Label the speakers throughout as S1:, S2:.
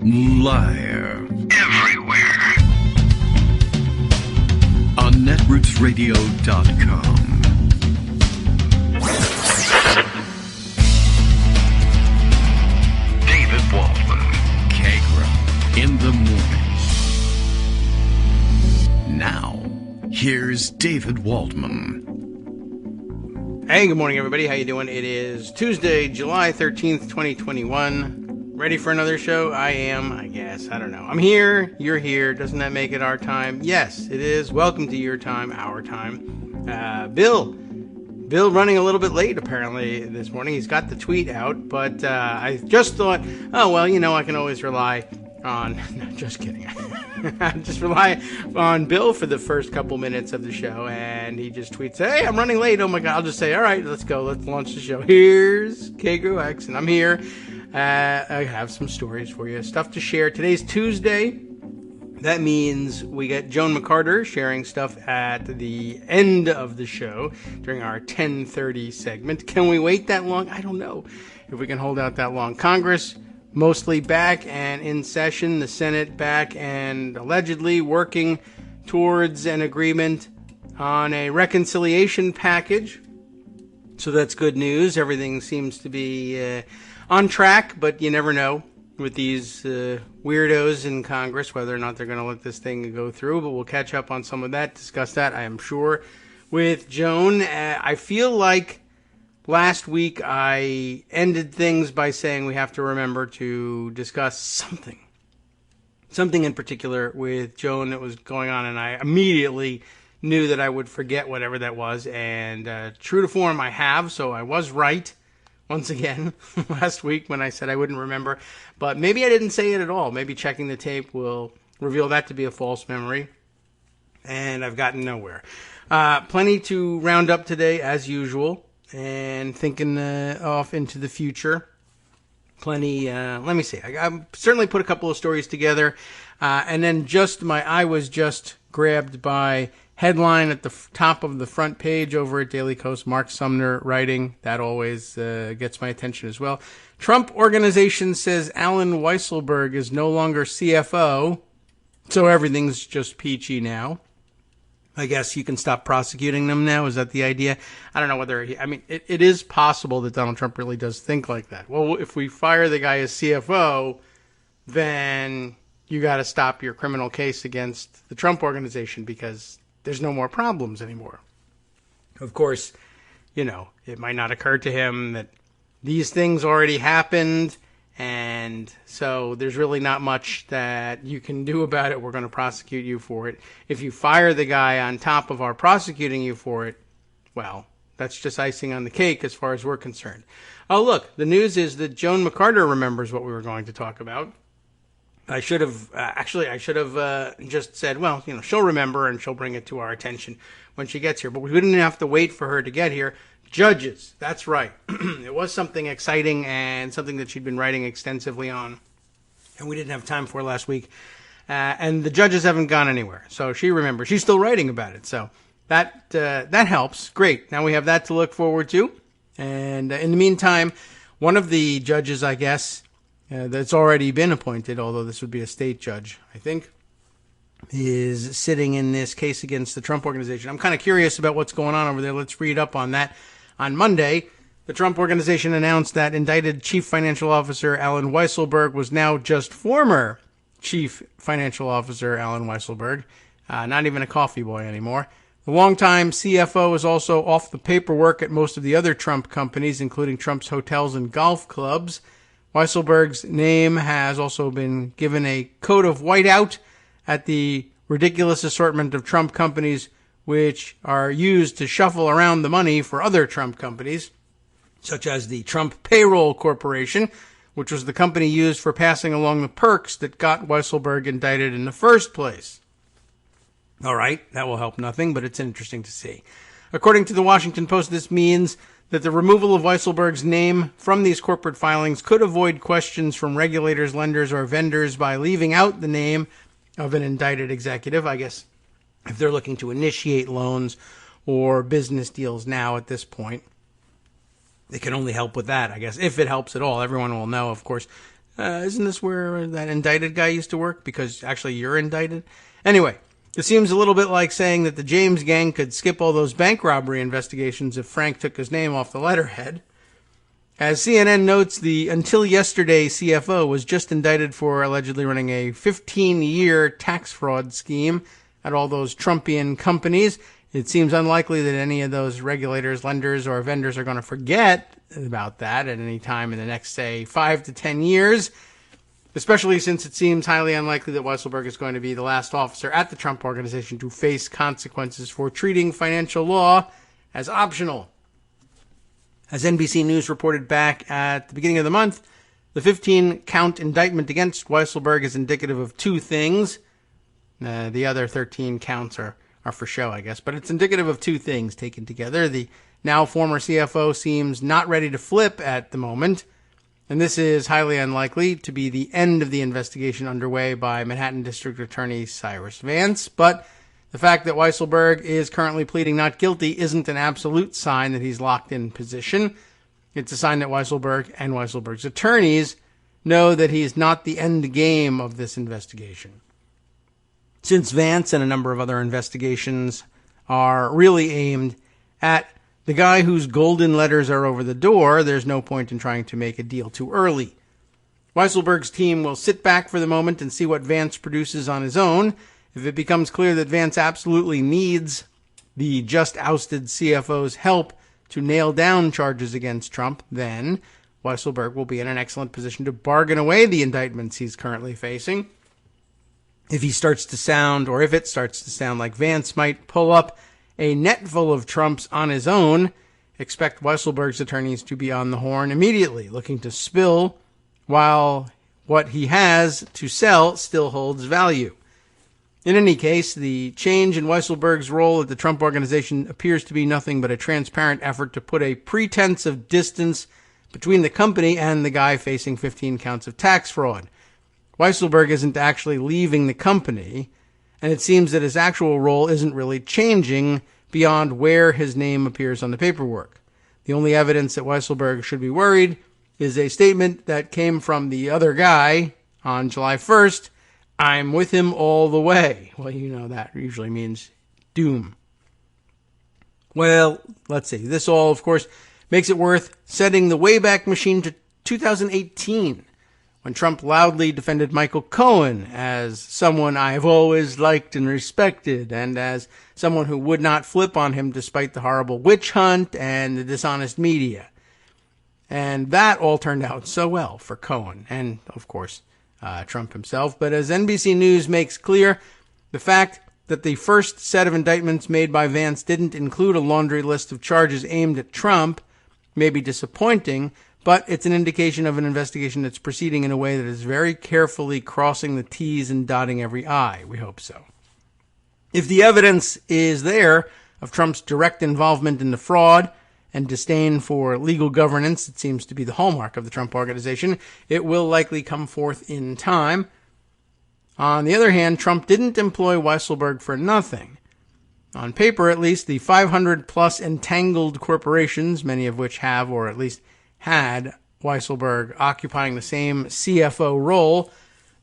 S1: Liar. Everywhere. On netrootsradio.com. David Waldman. Kagro. In the morning. Now, here's David Waldman.
S2: Hey, good morning, everybody. How you doing? It is Tuesday, July 13th, 2021. Ready for another show? I am, I guess. I don't know. I'm here. You're here. Doesn't that make it our time? Yes, it is. Welcome to your time, our time. Bill running a little bit late, apparently, this morning. He's got the tweet out, but I just thought, oh, well, I can always rely on... No, just kidding. Just rely on Bill for the first couple minutes of the show, and he just tweets, hey, I'm running late. Oh, my God. I'll just say, all right, let's go. Let's launch the show. Here's Kagro X, and I'm here. I have some stories for you, stuff to share. Today's Tuesday. That means we get Joan McCarter sharing stuff at the end of the show during our 10:30 segment. Can we wait that long? I don't know if we can hold out that long. Congress mostly back and in session. The Senate back and allegedly working towards an agreement on a reconciliation package. So that's good news. Everything seems to be on track, but you never know with these weirdos in Congress whether or not they're going to let this thing go through. But we'll catch up on some of that, discuss that, I am sure, with Joan. I feel like last week I ended things by saying we have to remember to discuss something in particular with Joan that was going on, and I immediately knew that I would forget whatever that was, and true to form I have, so I was right once again last week when I said I wouldn't remember, but maybe I didn't say it at all. Maybe checking the tape will reveal that to be a false memory, and I've gotten nowhere. Plenty to round up today as usual, and thinking off into the future. Plenty, let me see. I certainly put a couple of stories together, and then my eye was just grabbed by headline at the top of the front page over at Daily Kos, Mark Sumner writing. That always gets my attention as well. Trump Organization says Alan Weisselberg is no longer CFO, so everything's just peachy now. I guess you can stop prosecuting them now. Is that the idea? I don't know whether... it is possible that Donald Trump really does think like that. Well, if we fire the guy as CFO, then you got to stop your criminal case against the Trump Organization because there's no more problems anymore. Of course, it might not occur to him that these things already happened, and so there's really not much that you can do about it. We're going to prosecute you for it. If you fire the guy on top of our prosecuting you for it, well, that's just icing on the cake as far as we're concerned. Oh, look, the news is that Joan McCarter remembers what we were going to talk about. I should have just said, well, she'll remember and she'll bring it to our attention when she gets here. But we didn't have to wait for her to get here. Judges, that's right. It was something exciting and something that she'd been writing extensively on, and we didn't have time for last week. And the judges haven't gone anywhere, so she remembers. She's still writing about it, so that helps. Great. Now we have that to look forward to. And in the meantime, one of the judges, I guess, that's already been appointed, although this would be a state judge, I think, is sitting in this case against the Trump Organization. I'm kind of curious about what's going on over there. Let's read up on that. On Monday, the Trump Organization announced that indicted Chief Financial Officer Alan Weisselberg was now just former Chief Financial Officer Alan Weisselberg, not even a coffee boy anymore. The longtime CFO is also off the paperwork at most of the other Trump companies, including Trump's hotels and golf clubs. Weisselberg's name has also been given a coat of whiteout at the ridiculous assortment of Trump companies which are used to shuffle around the money for other Trump companies, such as the Trump Payroll Corporation, which was the company used for passing along the perks that got Weisselberg indicted in the first place. All right, that will help nothing, but it's interesting to see. According to the Washington Post, this means that the removal of Weisselberg's name from these corporate filings could avoid questions from regulators, lenders, or vendors by leaving out the name of an indicted executive. I guess if they're looking to initiate loans or business deals now at this point, it can only help with that, I guess, if it helps at all. Everyone will know, of course, Isn't this where that indicted guy used to work? Because actually you're indicted. Anyway, it seems a little bit like saying that the James gang could skip all those bank robbery investigations if Frank took his name off the letterhead. As CNN notes, the until yesterday CFO was just indicted for allegedly running a 15-year tax fraud scheme at all those Trumpian companies. It seems unlikely that any of those regulators, lenders, or vendors are going to forget about that at any time in the next, say, 5 to 10 years, especially since it seems highly unlikely that Weisselberg is going to be the last officer at the Trump Organization to face consequences for treating financial law as optional. As NBC News reported back at the beginning of the month, the 15-count indictment against Weisselberg is indicative of two things. The other 13 counts are for show, I guess, but it's indicative of two things taken together. The now former CFO seems not ready to flip at the moment, and this is highly unlikely to be the end of the investigation underway by Manhattan District Attorney Cyrus Vance, but the fact that Weisselberg is currently pleading not guilty isn't an absolute sign that he's locked in position. It's a sign that Weisselberg and Weisselberg's attorneys know that he's not the end game of this investigation. Since Vance and a number of other investigations are really aimed at the guy whose golden letters are over the door, there's no point in trying to make a deal too early. Weisselberg's team will sit back for the moment and see what Vance produces on his own. If it becomes clear that Vance absolutely needs the just ousted CFO's help to nail down charges against Trump, then Weisselberg will be in an excellent position to bargain away the indictments he's currently facing. If it starts to sound like Vance might pull up a net full of Trumps on his own, expect Weisselberg's attorneys to be on the horn immediately, looking to spill while what he has to sell still holds value. In any case, the change in Weisselberg's role at the Trump Organization appears to be nothing but a transparent effort to put a pretense of distance between the company and the guy facing 15 counts of tax fraud. Weisselberg isn't actually leaving the company, and it seems that his actual role isn't really changing beyond where his name appears on the paperwork. The only evidence that Weisselberg should be worried is a statement that came from the other guy on July 1st, "I'm with him all the way." Well, you know that usually means doom. Well, let's see. This all, of course, makes it worth setting the Wayback Machine to 2018, when Trump loudly defended Michael Cohen as someone I've always liked and respected, and as someone who would not flip on him despite the horrible witch hunt and the dishonest media. And that all turned out so well for Cohen and, of course, Trump himself. But as NBC News makes clear, the fact that the first set of indictments made by Vance didn't include a laundry list of charges aimed at Trump may be disappointing, but it's an indication of an investigation that's proceeding in a way that is very carefully crossing the T's and dotting every I. We hope so. If the evidence is there of Trump's direct involvement in the fraud and disdain for legal governance, it seems to be the hallmark of the Trump Organization, it will likely come forth in time. On the other hand, Trump didn't employ Weisselberg for nothing. On paper, at least, the 500-plus entangled corporations, many of which have, or at least had, Weisselberg occupying the same CFO role,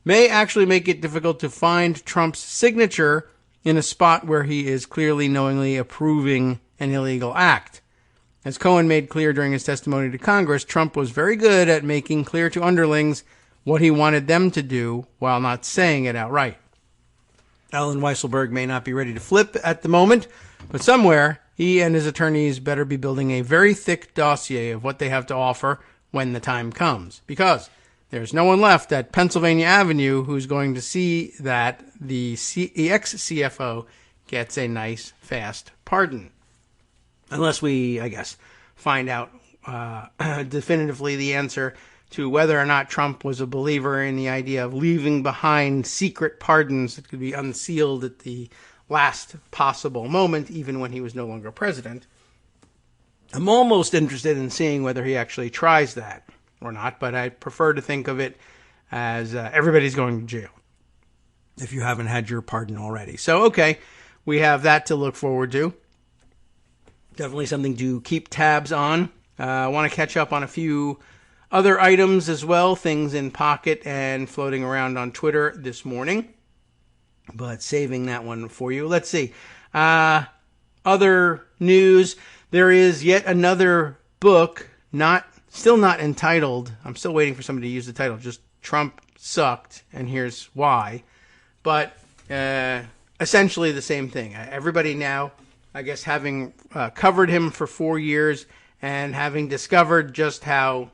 S2: may actually make it difficult to find Trump's signature in a spot where he is clearly knowingly approving an illegal act. As Cohen made clear during his testimony to Congress, Trump was very good at making clear to underlings what he wanted them to do while not saying it outright. Alan Weisselberg may not be ready to flip at the moment, but somewhere he and his attorneys better be building a very thick dossier of what they have to offer when the time comes, because there's no one left at Pennsylvania Avenue who's going to see that the ex-CFO gets a nice, fast pardon. Unless we, I guess, find out definitively the answer to whether or not Trump was a believer in the idea of leaving behind secret pardons that could be unsealed at the last possible moment, even when he was no longer president. I'm almost interested in seeing whether he actually tries that or not, but I prefer to think of it as everybody's going to jail if you haven't had your pardon already. So, okay, we have that to look forward to. Definitely something to keep tabs on. I want to catch up on a few other items as well, things in pocket and floating around on Twitter this morning, but saving that one for you. Let's see. Other news. There is yet another book, still not entitled. I'm still waiting for somebody to use the title. Just Trump Sucked, and here's why. But essentially the same thing. Everybody now, I guess, having covered him for 4 years and having discovered just how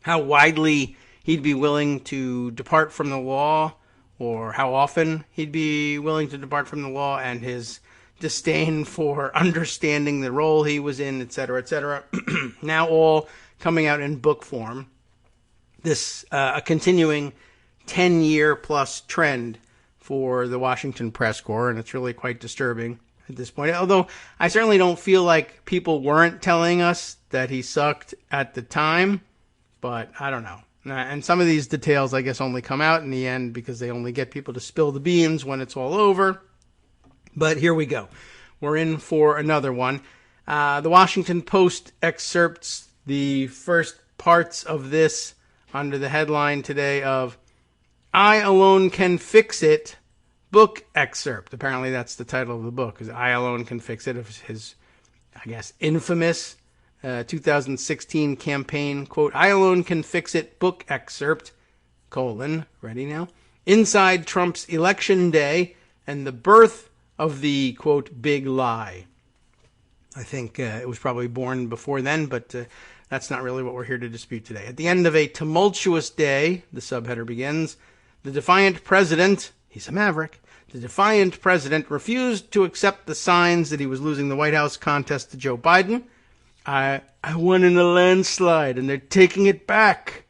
S2: widely he'd be willing to depart from the law, or how often he'd be willing to depart from the law, and his disdain for understanding the role he was in, etc., etc. Now all coming out in book form. This a continuing 10-year plus trend for the Washington press corps, and it's really quite disturbing at this point. Although I certainly don't feel like people weren't telling us that he sucked at the time, but I don't know. And some of these details, I guess, only come out in the end because they only get people to spill the beans when it's all over. But here we go. We're in for another one. The Washington Post excerpts the first parts of this under the headline today of "I Alone Can Fix It" book excerpt. Apparently that's the title of the book, is "I Alone Can Fix It," of his, I guess, infamous 2016 campaign, quote, "I Alone Can Fix It" book excerpt, ready now, inside Trump's election day and the birth of the, quote, big lie. I think it was probably born before then, but that's not really what we're here to dispute today. At the end of a tumultuous day, the subheader begins, the defiant president, he's a maverick, the defiant president refused to accept the signs that he was losing the White House contest to Joe Biden. I won in a landslide, and they're taking it back,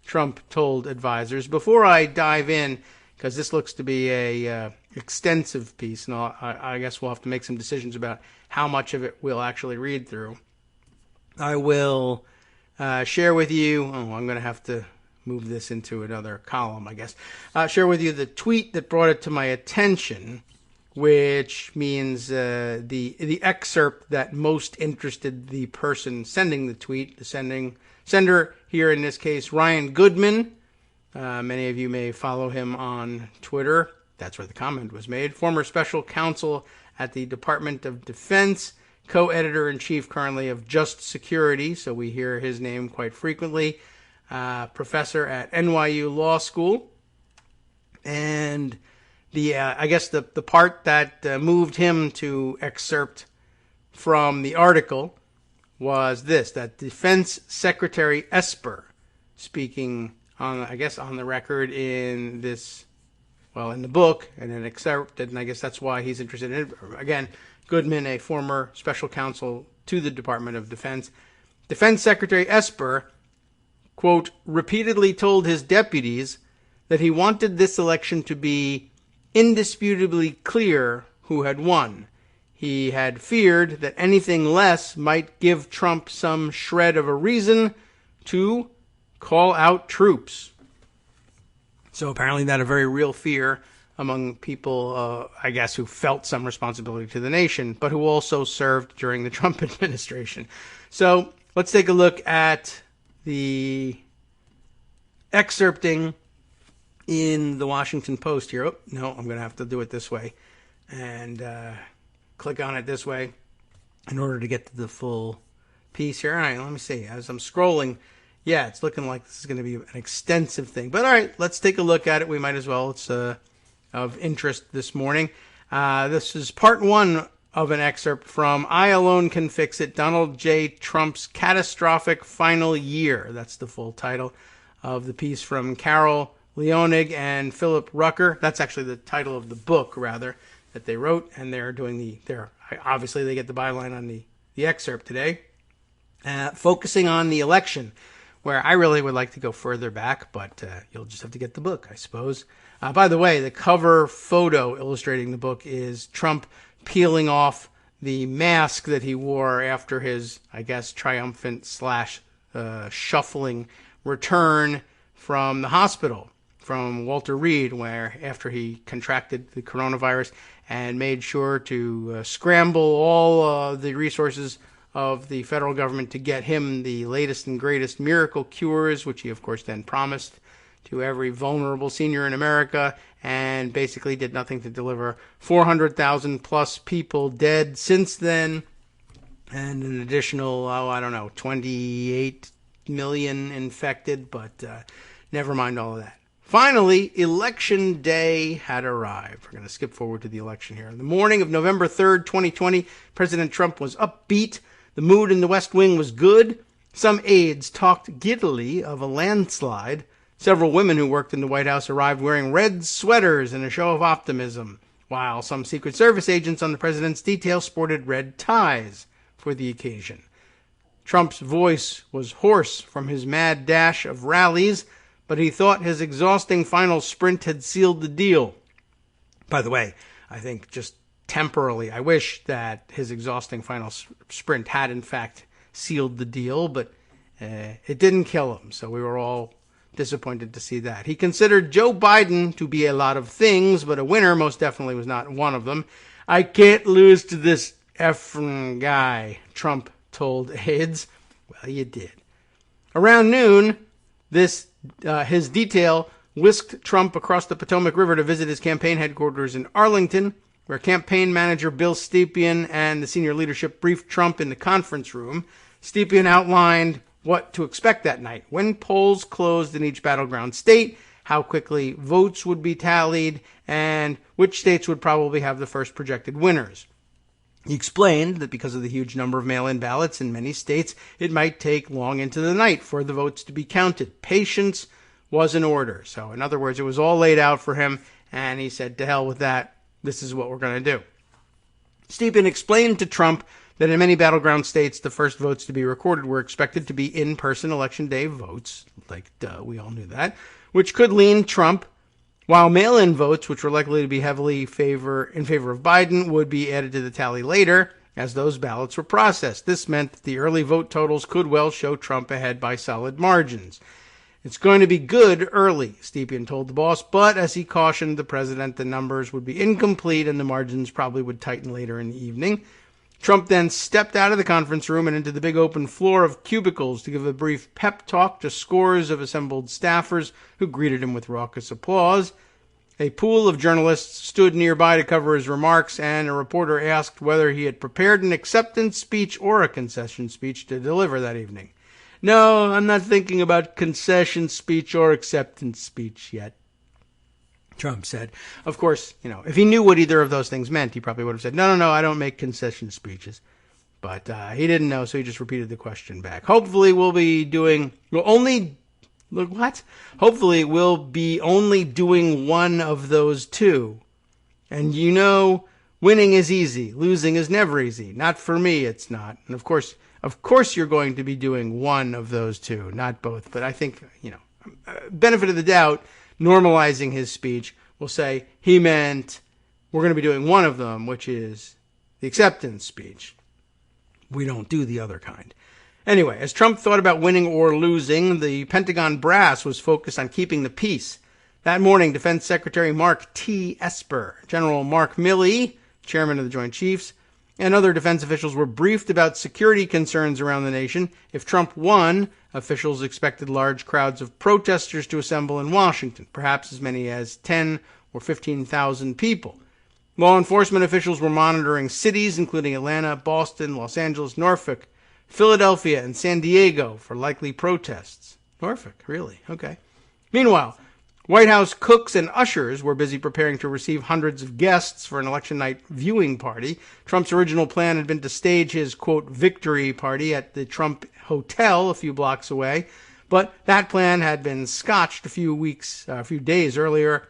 S2: Trump told advisors. Before I dive in, because this looks to be a extensive piece, and I guess we'll have to make some decisions about how much of it we'll actually read through. I will share with you, I'm going to have to move this into another column, I guess. Share with you the tweet that brought it to my attention, which means the excerpt that most interested the person sending the tweet, the sender here in this case, Ryan Goodman. Many of you may follow him on Twitter. That's where the comment was made. Former special counsel at the Department of Defense, co-editor-in-chief currently of Just Security, so we hear his name quite frequently, professor at NYU Law School. And I guess the part that moved him to excerpt from the article was this, that Defense Secretary Esper, speaking on the record in this, in the book, and then excerpted, and I guess that's why he's interested in it. Again, Goodman, a former special counsel to the Department of Defense. Defense Secretary Esper, quote, repeatedly told his deputies that he wanted this election to be indisputably clear who had won. He had feared that anything less might give Trump some shred of a reason to call out troops. So apparently that a very real fear among people, I guess, who felt some responsibility to the nation, but who also served during the Trump administration. So let's take a look at the excerpting in the Washington Post here. Oh, no, I'm going to have to do it this way and click on it this way in order to get to the full piece here. All right, let me see. As I'm scrolling, yeah, it's looking like this is going to be an extensive thing. But all right, let's take a look at it. We might as well. It's of interest this morning. This is part one of an excerpt from "I Alone Can Fix It, Donald J. Trump's Catastrophic Final Year." That's the full title of the piece from Carol Leonig and Philip Rucker. That's actually the title of the book, rather, that they wrote, and they're doing obviously they get the byline on the excerpt today, focusing on the election, where I really would like to go further back, but you'll just have to get the book, I suppose. By the way, the cover photo illustrating the book is Trump peeling off the mask that he wore after his, I guess, triumphant / shuffling return from the hospital, from Walter Reed, where after he contracted the coronavirus and made sure to scramble all the resources of the federal government to get him the latest and greatest miracle cures, which he, of course, then promised to every vulnerable senior in America, and basically did nothing to deliver. 400,000 plus people dead since then, and an additional, 28 million infected, but never mind all of that. Finally, Election Day had arrived. We're going to skip forward to the election here. The morning of November 3rd, 2020, President Trump was upbeat. The mood in the West Wing was good. Some aides talked giddily of a landslide. Several women who worked in the White House arrived wearing red sweaters in a show of optimism, while some Secret Service agents on the president's detail sported red ties for the occasion. Trump's voice was hoarse from his mad dash of rallies, but he thought his exhausting final sprint had sealed the deal. By the way, I think just temporarily, I wish that his exhausting final sprint had in fact sealed the deal, but it didn't kill him, so we were all disappointed to see that. He considered Joe Biden to be a lot of things, but a winner most definitely was not one of them. "I can't lose to this effing guy," Trump told aides. Well, you did. Around noon, his detail whisked Trump across the Potomac River to visit his campaign headquarters in Arlington, where campaign manager Bill Stepien and the senior leadership briefed Trump in the conference room. Stepien outlined what to expect that night, when polls closed in each battleground state, how quickly votes would be tallied, and which states would probably have the first projected winners. He explained that because of the huge number of mail-in ballots in many states, it might take long into the night for the votes to be counted. Patience was in order. So, in other words, it was all laid out for him, and he said, to hell with that, this is what we're going to do. Stephen explained to Trump that in many battleground states, the first votes to be recorded were expected to be in-person Election Day votes. Like, duh, we all knew that. Which could lean Trump, while mail-in votes, which were likely to be heavily in favor of Biden, would be added to the tally later as those ballots were processed. This meant that the early vote totals could well show Trump ahead by solid margins. "It's going to be good early," Stepien told the boss, but as he cautioned the president, the numbers would be incomplete and the margins probably would tighten later in the evening. Trump then stepped out of the conference room and into the big open floor of cubicles to give a brief pep talk to scores of assembled staffers who greeted him with raucous applause. A pool of journalists stood nearby to cover his remarks, and a reporter asked whether he had prepared an acceptance speech or a concession speech to deliver that evening. "No, I'm not thinking about concession speech or acceptance speech yet," Trump said. Of course, if he knew what either of those things meant, he probably would have said, no, I don't make concession speeches. But he didn't know, so he just repeated the question back. Hopefully we'll be only doing one of those two. And winning is easy. Losing is never easy. Not for me, it's not. And of course you're going to be doing one of those two, not both. But I think, benefit of the doubt, normalizing his speech, will say he meant we're going to be doing one of them, which is the acceptance speech. We don't do the other kind. Anyway, as Trump thought about winning or losing, the Pentagon brass was focused on keeping the peace. That morning, Defense Secretary Mark T. Esper, General Mark Milley, chairman of the Joint Chiefs, and other defense officials were briefed about security concerns around the nation. If Trump won, officials expected large crowds of protesters to assemble in Washington, perhaps as many as 10 or 15,000 people. Law enforcement officials were monitoring cities, including Atlanta, Boston, Los Angeles, Norfolk, Philadelphia, and San Diego for likely protests. Norfolk, really? Okay. Meanwhile, White House cooks and ushers were busy preparing to receive hundreds of guests for an election night viewing party. Trump's original plan had been to stage his, quote, victory party at the Trump Hotel a few blocks away, but that plan had been scotched a few days earlier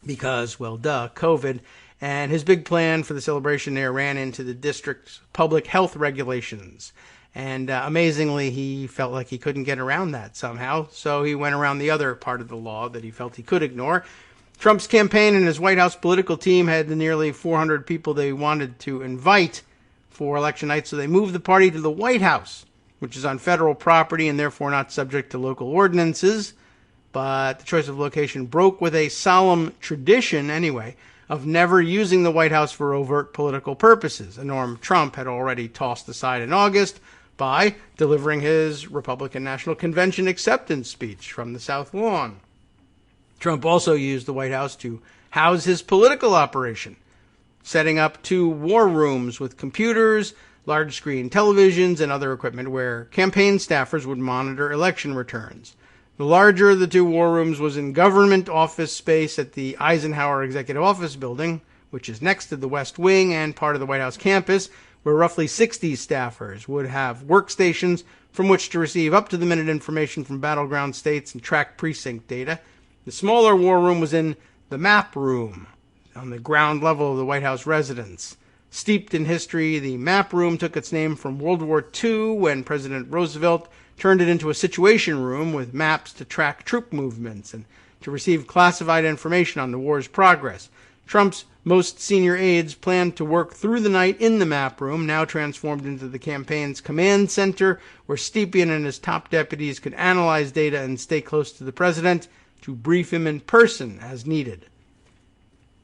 S2: because, COVID, and his big plan for the celebration there ran into the district's public health regulations. And amazingly, he felt like he couldn't get around that somehow, so he went around the other part of the law that he felt he could ignore. Trump's campaign and his White House political team had the nearly 400 people they wanted to invite for election night, so they moved the party to the White House, which is on federal property and therefore not subject to local ordinances. But the choice of location broke with a solemn tradition, anyway, of never using the White House for overt political purposes, a norm Trump had already tossed aside in August by delivering his Republican National Convention acceptance speech from the South Lawn. Trump also used the White House to house his political operation, setting up 2 war rooms with computers, large screen televisions, and other equipment where campaign staffers would monitor election returns. The larger of the 2 war rooms was in government office space at the Eisenhower Executive Office Building, which is next to the West Wing and part of the White House campus, where roughly 60 staffers would have workstations from which to receive up-to-the-minute information from battleground states and track precinct data. The smaller war room was in the map room on the ground level of the White House residence. Steeped in history, the map room took its name from World War II when President Roosevelt turned it into a situation room with maps to track troop movements and to receive classified information on the war's progress. Trump's most senior aides planned to work through the night in the map room, now transformed into the campaign's command center, where Stepien and his top deputies could analyze data and stay close to the president to brief him in person as needed.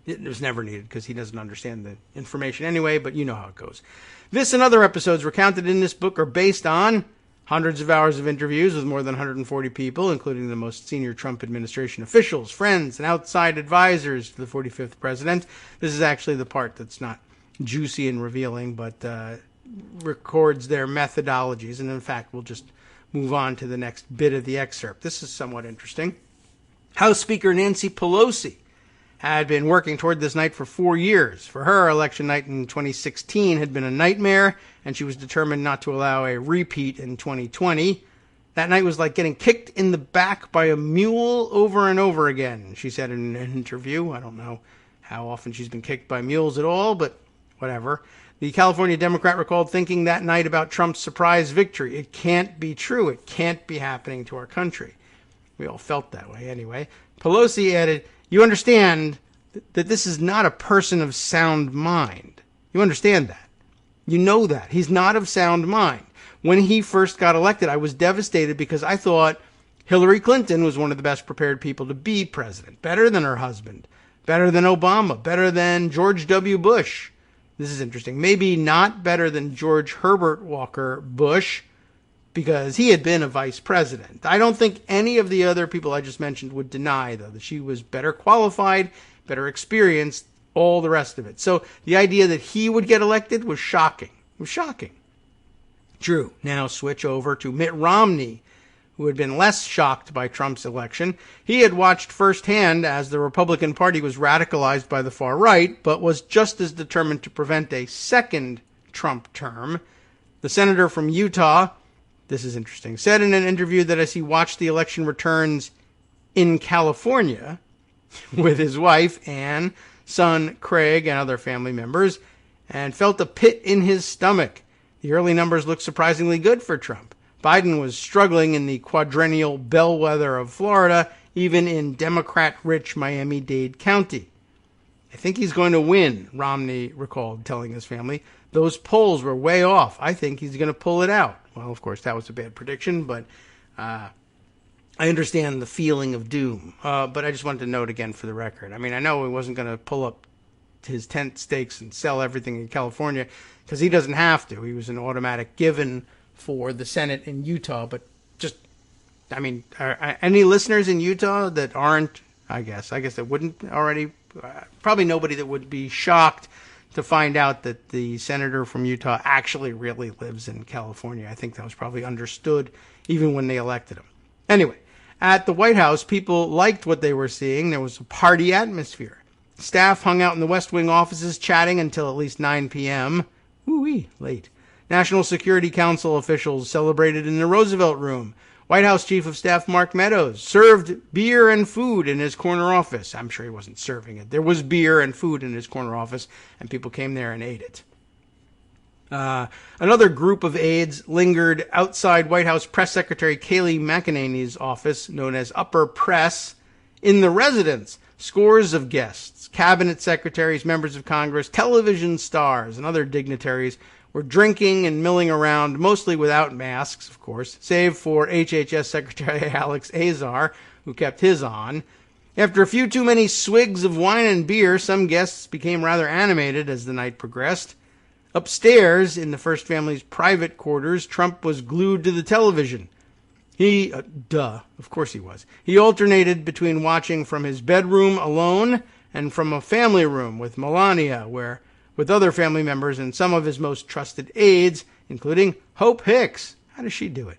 S2: It was never needed because he doesn't understand the information anyway, but you know how it goes. This and other episodes recounted in this book are based on hundreds of hours of interviews with more than 140 people, including the most senior Trump administration officials, friends, and outside advisors to the 45th president. This is actually the part that's not juicy and revealing, but records their methodologies. And in fact, we'll just move on to the next bit of the excerpt. This is somewhat interesting. House Speaker Nancy Pelosi had been working toward this night for 4 years. For her, election night in 2016 had been a nightmare, and she was determined not to allow a repeat in 2020. That night was like getting kicked in the back by a mule over and over again, she said in an interview. I don't know how often she's been kicked by mules at all, but whatever. The California Democrat recalled thinking that night about Trump's surprise victory. It can't be true. It can't be happening to our country. We all felt that way anyway. Pelosi added, "You understand that this is not a person of sound mind. You understand that. You know that. He's not of sound mind. When he first got elected, I was devastated because I thought Hillary Clinton was one of the best prepared people to be president. Better than her husband. Better than Obama. Better than George W. Bush." This is interesting. Maybe not better than George Herbert Walker Bush, because he had been a vice president. I don't think any of the other people I just mentioned would deny, though, that she was better qualified, better experienced, all the rest of it. So the idea that he would get elected was shocking. It was shocking. True. Now switch over to Mitt Romney, who had been less shocked by Trump's election. He had watched firsthand as the Republican Party was radicalized by the far right, but was just as determined to prevent a second Trump term. The senator from Utah, this is interesting, said in an interview that as he watched the election returns in California with his wife, Ann, son, Craig, and other family members, and felt a pit in his stomach. The early numbers looked surprisingly good for Trump. Biden was struggling in the quadrennial bellwether of Florida, even in Democrat-rich Miami-Dade County. "I think he's going to win," Romney recalled telling his family. "Those polls were way off. I think he's going to pull it out." Well, of course, that was a bad prediction, but I understand the feeling of doom. But I just wanted to note again for the record. I mean, I know he wasn't going to pull up his tent stakes and sell everything in California because he doesn't have to. He was an automatic given for the Senate in Utah. But just, I mean, are any listeners in Utah that aren't, I guess that wouldn't already, probably nobody that would be shocked to find out that the senator from Utah actually really lives in California. I think that was probably understood even when they elected him. Anyway, at the White House, people liked what they were seeing. There was a party atmosphere. Staff hung out in the West Wing offices chatting until at least 9 p.m. Woo-wee, late. National Security Council officials celebrated in the Roosevelt Room. White House Chief of Staff Mark Meadows served beer and food in his corner office. I'm sure he wasn't serving it. There was beer and food in his corner office, and people came there and ate it. Another group of aides lingered outside White House Press Secretary Kayleigh McEnany's office, known as Upper Press, in the residence. Scores of guests, cabinet secretaries, members of Congress, television stars, and other dignitaries were drinking and milling around, mostly without masks, of course, save for HHS Secretary Alex Azar, who kept his on. After a few too many swigs of wine and beer, some guests became rather animated as the night progressed. Upstairs, in the first family's private quarters, Trump was glued to the television. Of course he was. He alternated between watching from his bedroom alone and from a family room with Melania, where with other family members and some of his most trusted aides, including Hope Hicks. How does she do it?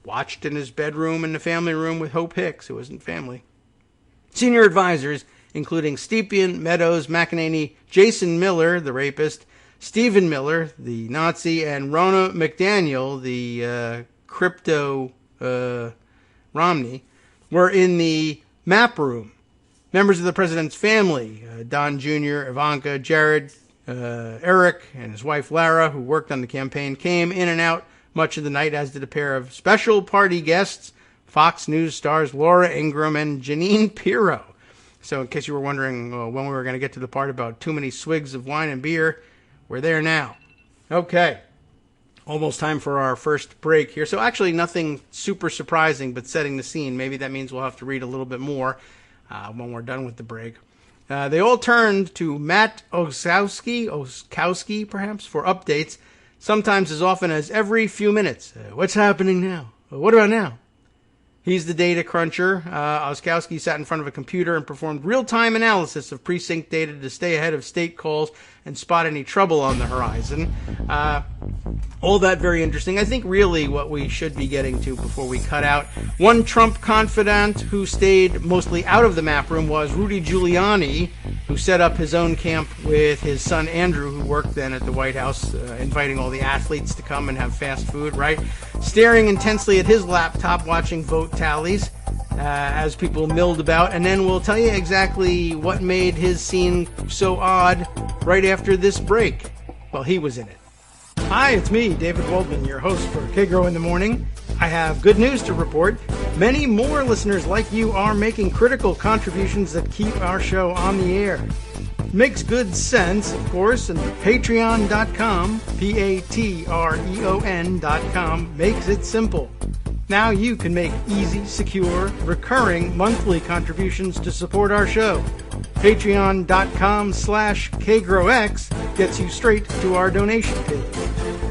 S2: Watched in his bedroom in the family room with Hope Hicks, who wasn't family. Senior advisors, including Stepien, Meadows, McEnany, Jason Miller, the rapist, Stephen Miller, the Nazi, and Ronna McDaniel, the crypto Romney, were in the map room. Members of the president's family, Don Jr., Ivanka, Jared, Eric, and his wife Lara, who worked on the campaign, came in and out much of the night, as did a pair of special party guests, Fox News stars Laura Ingraham and Jeanine Pirro. So in case you were wondering when we were going to get to the part about too many swigs of wine and beer, we're there now. Okay. Almost time for our first break here. So actually nothing super surprising, but setting the scene. Maybe that means we'll have to read a little bit more when we're done with the break. They all turned to Matt Oskowski perhaps, for updates, sometimes as often as every few minutes. What's happening now? What about now? He's the data cruncher. Oskowski sat in front of a computer and performed real-time analysis of precinct data to stay ahead of state calls and spot any trouble on the horizon. All that very interesting. I think really what we should be getting to before we cut out. One Trump confidant who stayed mostly out of the map room was Rudy Giuliani, who set up his own camp with his son Andrew, who worked then at the White House, inviting all the athletes to come and have fast food, right? Staring intensely at his laptop, watching vote tallies as people milled about, and then we'll tell you exactly what made his scene so odd right after this break. Well, he was in it. Hi, it's me, David Waldman, your host for Kagro in the Morning. I have good news to report. Many more listeners like you are making critical contributions that keep our show on the air. Makes good sense, of course, and patreon.com, Patreon.com, makes it simple. Now you can make easy, secure, recurring monthly contributions to support our show. Patreon.com/KagroX gets you straight to our donation page.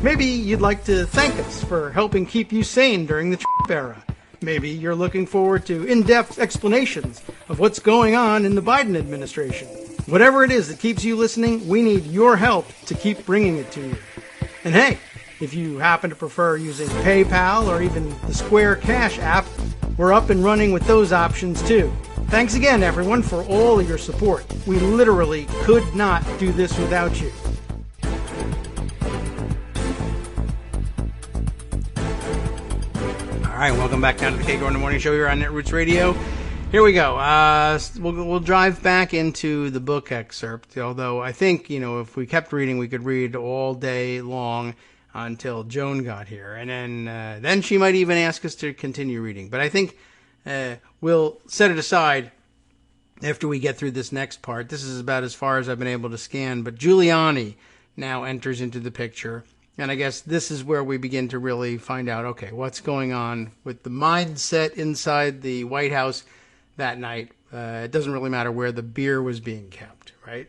S2: Maybe you'd like to thank us for helping keep you sane during the Trump era. Maybe you're looking forward to in-depth explanations of what's going on in the Biden administration. Whatever it is that keeps you listening, we need your help to keep bringing it to you. And hey, if you happen to prefer using PayPal or even the Square Cash app, we're up and running with those options too. Thanks again, everyone, for all of your support. We literally could not do this without you. All right, welcome back down to the Kagro in the Morning Show here on Netroots Radio. Here we go. We'll drive back into the book excerpt, although I think, if we kept reading, we could read all day long until Joan got here. And then she might even ask us to continue reading. But I think we'll set it aside after we get through this next part. This is about as far as I've been able to scan. But Giuliani now enters into the picture. And I guess this is where we begin to really find out, okay, what's going on with the mindset inside the White House that night. It doesn't really matter where the beer was being kept, right?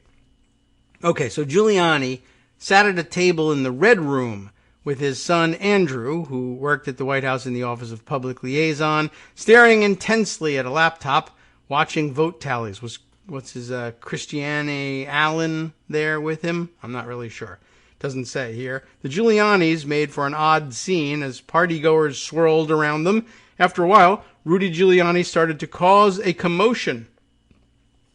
S2: Okay, so Giuliani sat at a table in the Red Room with his son Andrew, who worked at the White House in the Office of Public Liaison, staring intensely at a laptop, watching vote tallies. What's his Christiane Allen there with him? I'm not really sure. Doesn't say here. The Giulianis made for an odd scene as partygoers swirled around them. After a while, Rudy Giuliani started to cause a commotion.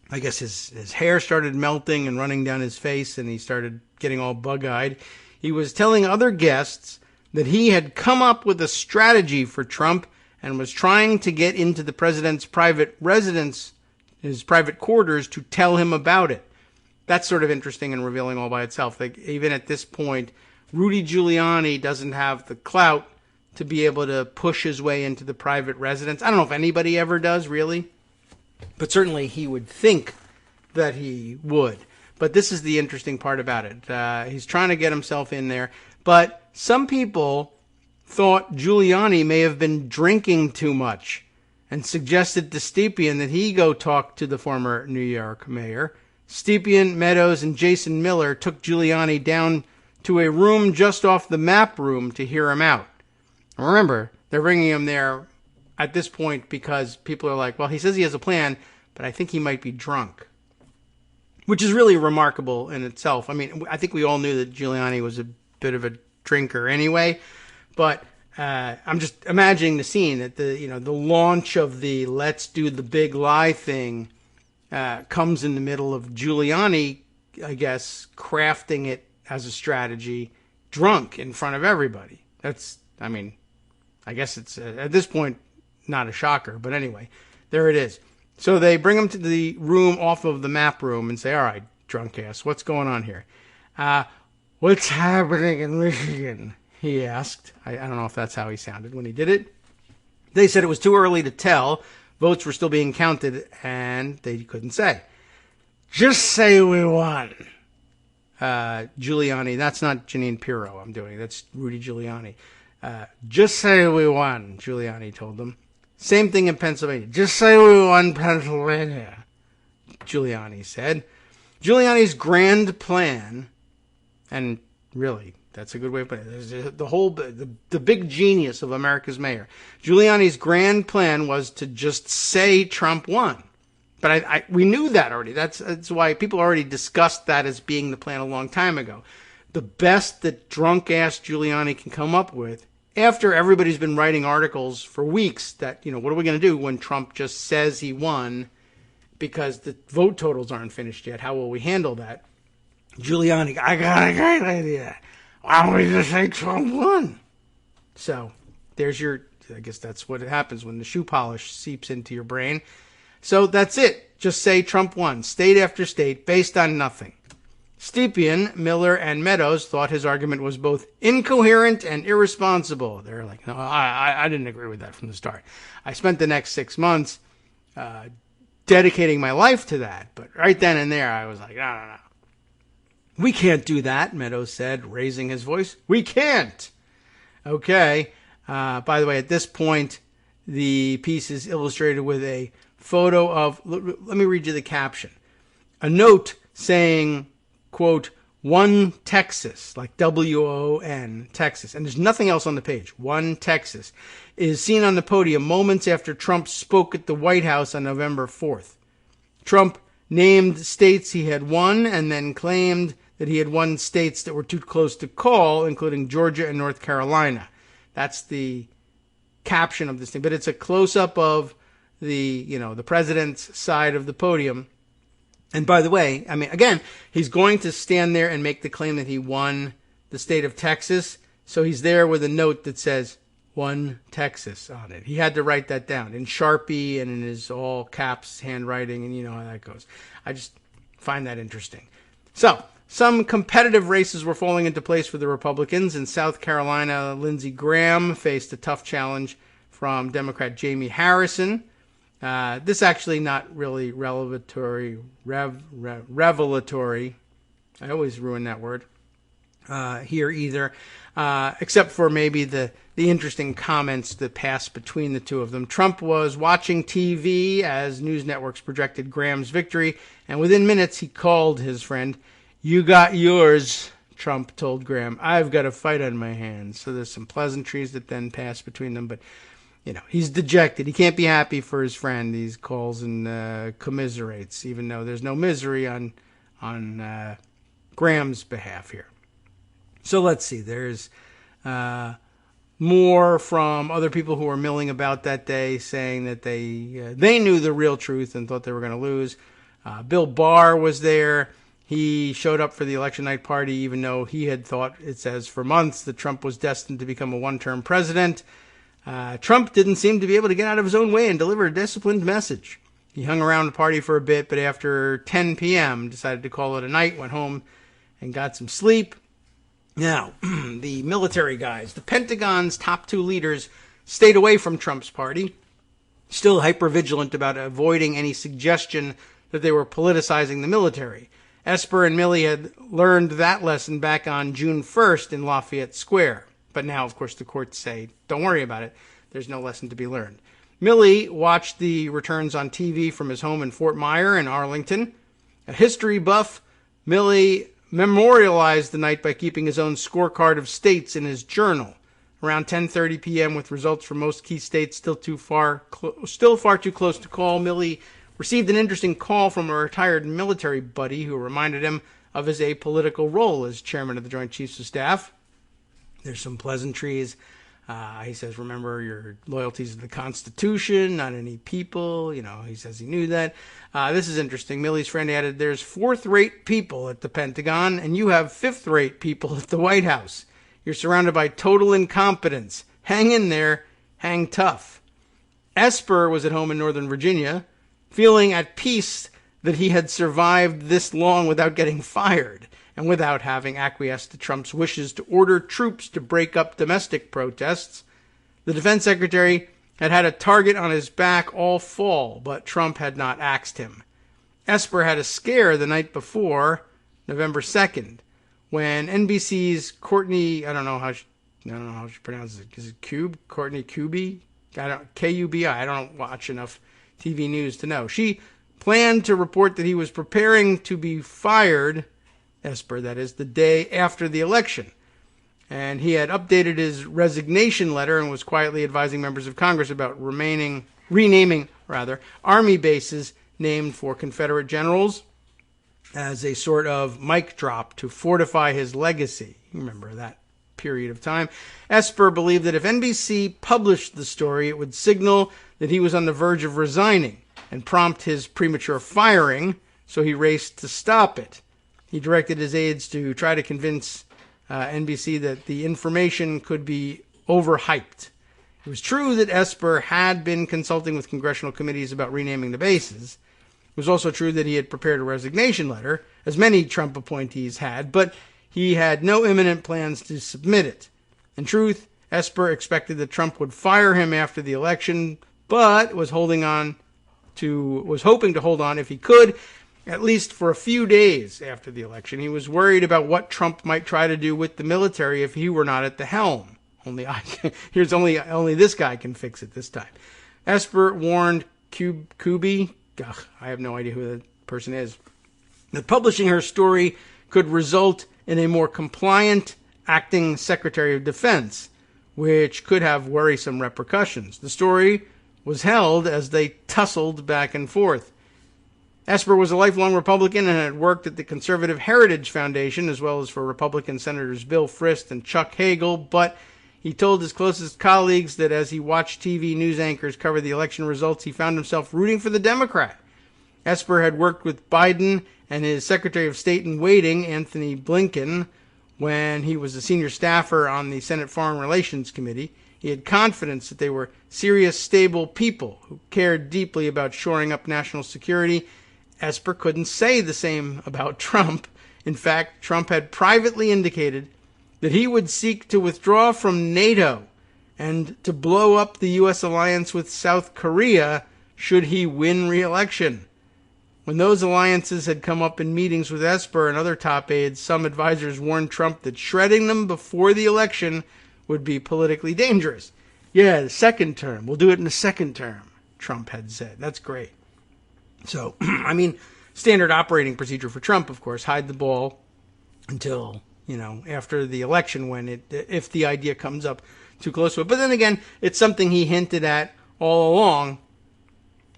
S2: I guess his hair started melting and running down his face, and he started getting all bug-eyed. He was telling other guests that he had come up with a strategy for Trump and was trying to get into the president's private residence, his private quarters, to tell him about it. That's sort of interesting and revealing all by itself. Like, even at this point, Rudy Giuliani doesn't have the clout to be able to push his way into the private residence. I don't know if anybody ever does, really. But certainly he would think that he would. But this is the interesting part about it. He's trying to get himself in there. But some people thought Giuliani may have been drinking too much. and suggested to Stepien that he go talk to the former New York mayor. Stepien, Meadows, and Jason Miller took Giuliani down to a room just off the map room to hear him out. Remember, they're bringing him there at this point because people are like, well, he says he has a plan, but I think he might be drunk. Which is really remarkable in itself. I mean, I think we all knew that Giuliani was a bit of a drinker anyway, but I'm just imagining the scene that the launch of the let's do the big lie thing comes in the middle of Giuliani, I guess, crafting it as a strategy, drunk in front of everybody. I guess it's at this point not a shocker, but anyway, there it is. So they bring him to the room off of the map room and say, all right, drunk ass, what's going on here? What's happening in Michigan? He asked. I don't know if that's how he sounded when he did it. They said it was too early to tell. Votes were still being counted, and they couldn't say. Just say we won. Giuliani, that's not Jeanine Pirro I'm doing. That's Rudy Giuliani. Just say we won, Giuliani told them. Same thing in Pennsylvania. Just say we won Pennsylvania, Giuliani said. Giuliani's grand plan, and really, that's a good way of putting it. The big genius of America's mayor. Giuliani's grand plan was to just say Trump won. But we knew that already. That's why people already discussed that as being the plan a long time ago. The best that drunk-ass Giuliani can come up with, after everybody's been writing articles for weeks that, what are we going to do when Trump just says he won because the vote totals aren't finished yet? How will we handle that? Giuliani, I got a great idea. Why don't we just say Trump won? So there's I guess that's what happens when the shoe polish seeps into your brain. So that's it. Just say Trump won, state after state, based on nothing. Stepien, Miller, and Meadows thought his argument was both incoherent and irresponsible. They're like, no, I didn't agree with that from the start. I spent the next 6 months dedicating my life to that. But right then and there, I was like, no. We can't do that, Meadows said, raising his voice. We can't. Okay. By the way, at this point, the piece is illustrated with a photo of, let me read you the caption. A note saying, quote, One Texas, like W-O-N, Texas. And there's nothing else on the page. One Texas is seen on the podium moments after Trump spoke at the White House on November 4th. Trump named states he had won and then claimed that he had won states that were too close to call, including Georgia and North Carolina. That's the caption of this thing. But it's a close-up of the president's side of the podium. And by the way, again, he's going to stand there and make the claim that he won the state of Texas. So he's there with a note that says, One Texas on it. He had to write that down in Sharpie and in his all caps handwriting, and you know how that goes. I just find that interesting. So, some competitive races were falling into place for the Republicans. In South Carolina, Lindsey Graham faced a tough challenge from Democrat Jamie Harrison. This actually not really revelatory. I always ruin that word here either, except for maybe the interesting comments that passed between the two of them. Trump was watching TV as news networks projected Graham's victory, and within minutes he called his friend. You got yours, Trump told Graham. I've got a fight on my hands. So there's some pleasantries that then pass between them, but he's dejected. He can't be happy for his friend. He calls and commiserates, even though there's no misery on Graham's behalf here. So let's see. There's more from other people who were milling about that day, saying that they knew the real truth and thought they were going to lose. Bill Barr was there. He showed up for the election night party, even though he had thought, it says, for months that Trump was destined to become a one-term president. Trump didn't seem to be able to get out of his own way and deliver a disciplined message. He hung around the party for a bit, but after 10 p.m. decided to call it a night, went home and got some sleep. Now, the military guys, the Pentagon's top two leaders, stayed away from Trump's party, still hyper-vigilant about avoiding any suggestion that they were politicizing the military. Esper and Milley had learned that lesson back on June 1st in Lafayette Square. But now, of course, the courts say, don't worry about it. There's no lesson to be learned. Milley watched the returns on TV from his home in Fort Myer in Arlington. A history buff, Milley memorialized the night by keeping his own scorecard of states in his journal. Around 10:30 p.m., with results from most key states still far too close to call, Milley received an interesting call from a retired military buddy who reminded him of his apolitical role as chairman of the Joint Chiefs of Staff. There's some pleasantries. He says, remember your loyalties to the Constitution, not any people. He says he knew that. This is interesting. Milley's friend added, there's fourth-rate people at the Pentagon, and you have fifth-rate people at the White House. You're surrounded by total incompetence. Hang in there. Hang tough. Esper was at home in Northern Virginia, feeling at peace that he had survived this long without getting fired and without having acquiesced to Trump's wishes to order troops to break up domestic protests. The defense secretary had had a target on his back all fall, but Trump had not axed him. Esper had a scare the night before, November 2nd, when NBC's Courtney, I don't know how she pronounces it. Is it Courtney Kubi? K-U-B-I. I don't watch enough TV news to know. She planned to report that he was preparing to be fired, Esper, that is, the day after the election. And he had updated his resignation letter and was quietly advising members of Congress about renaming Army bases named for Confederate generals as a sort of mic drop to fortify his legacy. You remember that period of time. Esper believed that if NBC published the story, it would signal that he was on the verge of resigning and prompt his premature firing, so he raced to stop it. He directed his aides to try to convince NBC that the information could be overhyped. It was true that Esper had been consulting with congressional committees about renaming the bases. It was also true that he had prepared a resignation letter, as many Trump appointees had, but he had no imminent plans to submit it. In truth, Esper expected that Trump would fire him after the election, but was hoping to hold on if he could, at least for a few days after the election. He was worried about what Trump might try to do with the military if he were not at the helm. Only this guy can fix it this time. Esper warned Kubi, I have no idea who that person is, that publishing her story could result in a more compliant acting Secretary of Defense, which could have worrisome repercussions. The story was held as they tussled back and forth. Esper was a lifelong Republican and had worked at the Conservative Heritage Foundation, as well as for Republican Senators Bill Frist and Chuck Hagel, but he told his closest colleagues that as he watched TV news anchors cover the election results, he found himself rooting for the Democrat. Esper had worked with Biden and his Secretary of State in waiting, Anthony Blinken, when he was a senior staffer on the Senate Foreign Relations Committee. He had confidence that they were serious, stable people who cared deeply about shoring up national security. Esper couldn't say the same about Trump. In fact, Trump had privately indicated that he would seek to withdraw from NATO and to blow up the U.S. alliance with South Korea should he win re-election. When those alliances had come up in meetings with Esper and other top aides, some advisors warned Trump that shredding them before the election would be politically dangerous. Yeah, the second term. We'll do it in the second term, Trump had said. That's great. So, standard operating procedure for Trump, of course, hide the ball until, after the election if the idea comes up too close to it. But then again, it's something he hinted at all along.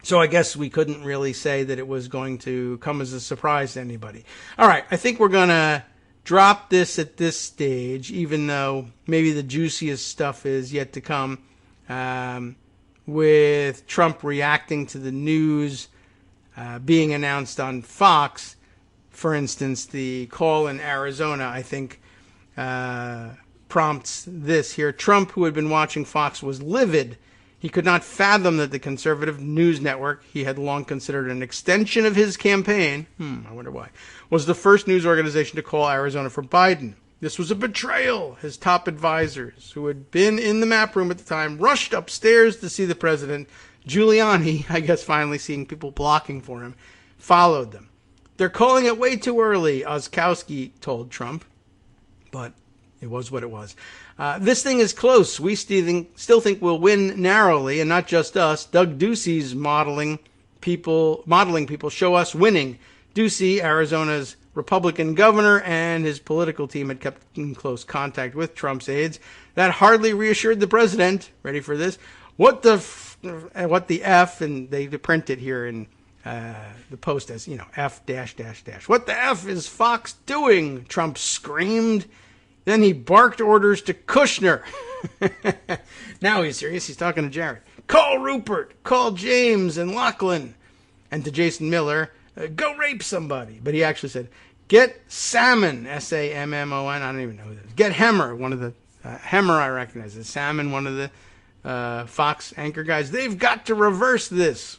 S2: So I guess we couldn't really say that it was going to come as a surprise to anybody. All right, I think we're going to drop this at this stage, even though maybe the juiciest stuff is yet to come, with Trump reacting to the news being announced on Fox. For instance, the call in Arizona, I think, prompts this here. Trump, who had been watching Fox, was livid. He could not fathom that the conservative news network he had long considered an extension of his campaign, I wonder why, was the first news organization to call Arizona for Biden. This was a betrayal. His top advisors, who had been in the map room at the time, rushed upstairs to see the president. Giuliani, I guess finally seeing people blocking for him, followed them. They're calling it way too early, Oskowski told Trump. But It was what it was. This thing is close. We still think we'll win narrowly, and not just us. Doug Ducey's modeling people show us winning. Ducey, Arizona's Republican governor, and his political team had kept in close contact with Trump's aides. That hardly reassured the president. Ready for this? What the F, and they print it here in the Post as, F dash dash dash. What the F is Fox doing? Trump screamed. Then he barked orders to Kushner. Now he's serious. He's talking to Jared. Call Rupert. Call James and Lachlan. And to Jason Miller, go rape somebody. But he actually said, get Salmon, S-A-M-M-O-N. I don't even know who that is. Get Hemmer, one of the, Hemmer I recognize. It's Salmon, one of the Fox anchor guys. They've got to reverse this.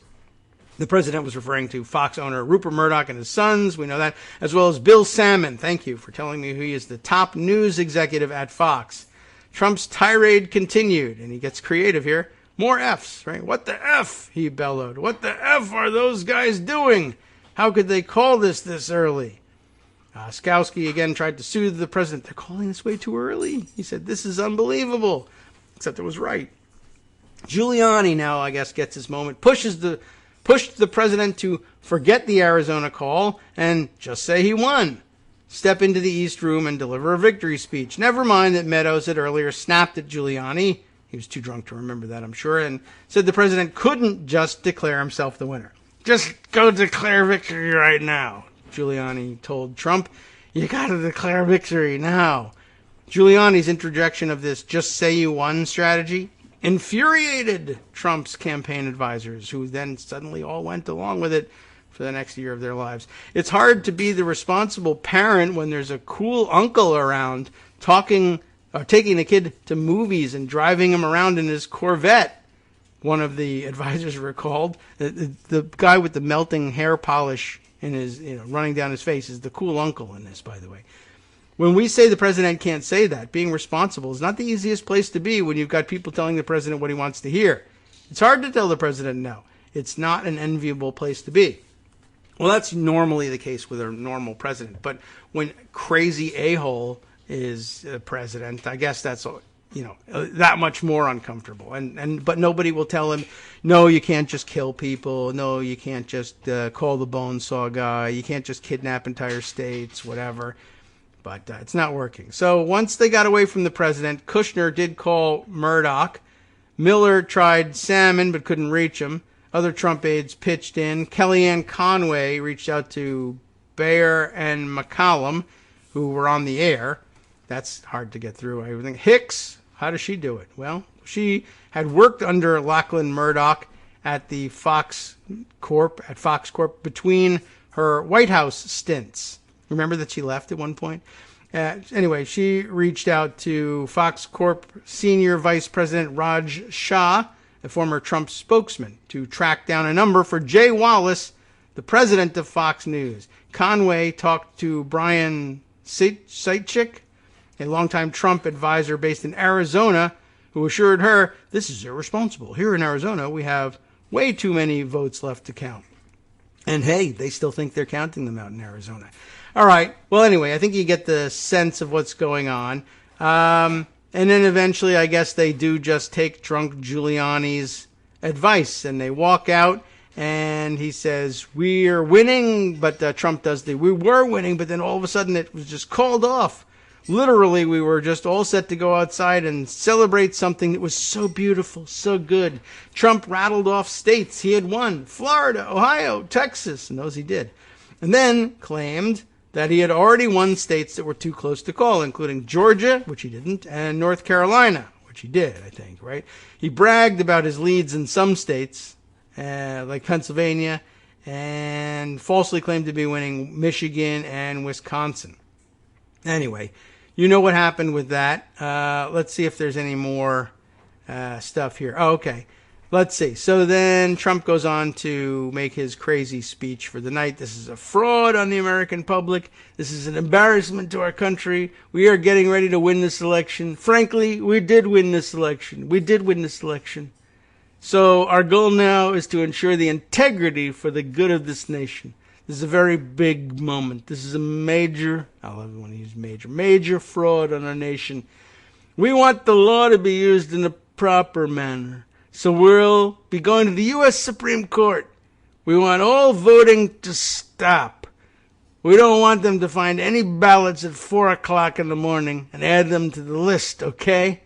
S2: The president was referring to Fox owner Rupert Murdoch and his sons. We know that. As well as Bill Salmon. Thank you for telling me who he is, the top news executive at Fox. Trump's tirade continued, and he gets creative here. More Fs, right? What the F, he bellowed. What the F are those guys doing? How could they call this early? Skowski again tried to soothe the president. They're calling this way too early. He said, this is unbelievable. Except it was right. Giuliani now, I guess, gets his moment. Pushed the president to forget the Arizona call and just say he won. Step into the East Room and deliver a victory speech. Never mind that Meadows had earlier snapped at Giuliani. He was too drunk to remember that, I'm sure, and said the president couldn't just declare himself the winner. Just go declare victory right now, Giuliani told Trump. You got to declare victory now. Giuliani's interjection of this just say you won strategy infuriated Trump's campaign advisors, who then suddenly all went along with it for the next year of their lives. It's hard to be the responsible parent when there's a cool uncle around taking the kid to movies and driving him around in his Corvette. One of the advisors recalled. The guy with the melting hair polish in his, running down his face is the cool uncle in this, by the way. When we say the president can't say that, being responsible is not the easiest place to be when you've got people telling the president what he wants to hear. It's hard to tell the president no. It's not an enviable place to be. Well, that's normally the case with a normal president. But when crazy a-hole is president, I guess that's, that much more uncomfortable. But nobody will tell him, no, you can't just kill people. No, you can't just call the bone saw guy. You can't just kidnap entire states, whatever. But it's not working. So once they got away from the president, Kushner did call Murdoch. Miller tried Salmon but couldn't reach him. Other Trump aides pitched in. Kellyanne Conway reached out to Bayer and McCollum, who were on the air. That's hard to get through, I think. Hicks, how does she do it? Well, she had worked under Lachlan Murdoch at the Fox Corp between her White House stints. Remember that she left at one point? Anyway, she reached out to Fox Corp Senior Vice President Raj Shah, a former Trump spokesman, to track down a number for Jay Wallace, the president of Fox News. Conway talked to Brian Sitchik, a longtime Trump advisor based in Arizona, who assured her, this is irresponsible. Here in Arizona, we have way too many votes left to count. And hey, they still think they're counting them out in Arizona. All right. Well, anyway, I think you get the sense of what's going on. And then eventually, I guess they do just take drunk Giuliani's advice and they walk out and he says, we're winning. But Trump does we were winning, but then all of a sudden it was just called off. Literally, we were just all set to go outside and celebrate something that was so beautiful, so good. Trump rattled off states he had won. Florida, Ohio, Texas, and those he did. And then claimed that he had already won states that were too close to call, including Georgia, which he didn't, and North Carolina, which he did, I think, right? He bragged about his leads in some states, like Pennsylvania, and falsely claimed to be winning Michigan and Wisconsin. Anyway, you know what happened with that. Let's see if there's any more stuff here. Oh, okay. Let's see. So then Trump goes on to make his crazy speech for the night. This is a fraud on the American public. This is an embarrassment to our country. We are getting ready to win this election. Frankly, we did win this election. We did win this election. So our goal now is to ensure the integrity for the good of this nation. This is a very big moment. This is a major, I love it when he uses major fraud on our nation. We want the law to be used in a proper manner. So we'll be going to the U.S. Supreme Court. We want all voting to stop. We don't want them to find any ballots at 4 o'clock in the morning and add them to the list, okay?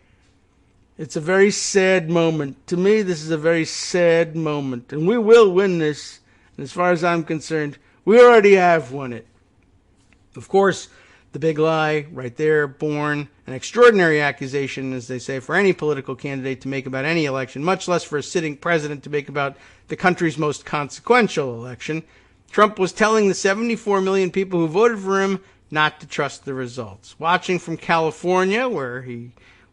S2: It's a very sad moment. To me, this is a very sad moment. And we will win this. And as far as I'm concerned, we already have won it. Of course, the big lie right there, born an extraordinary accusation, as they say, for any political candidate to make about any election, much less for a sitting president to make about the country's most consequential election. Trump was telling the 74 million people who voted for him not to trust the results. Watching from California, where he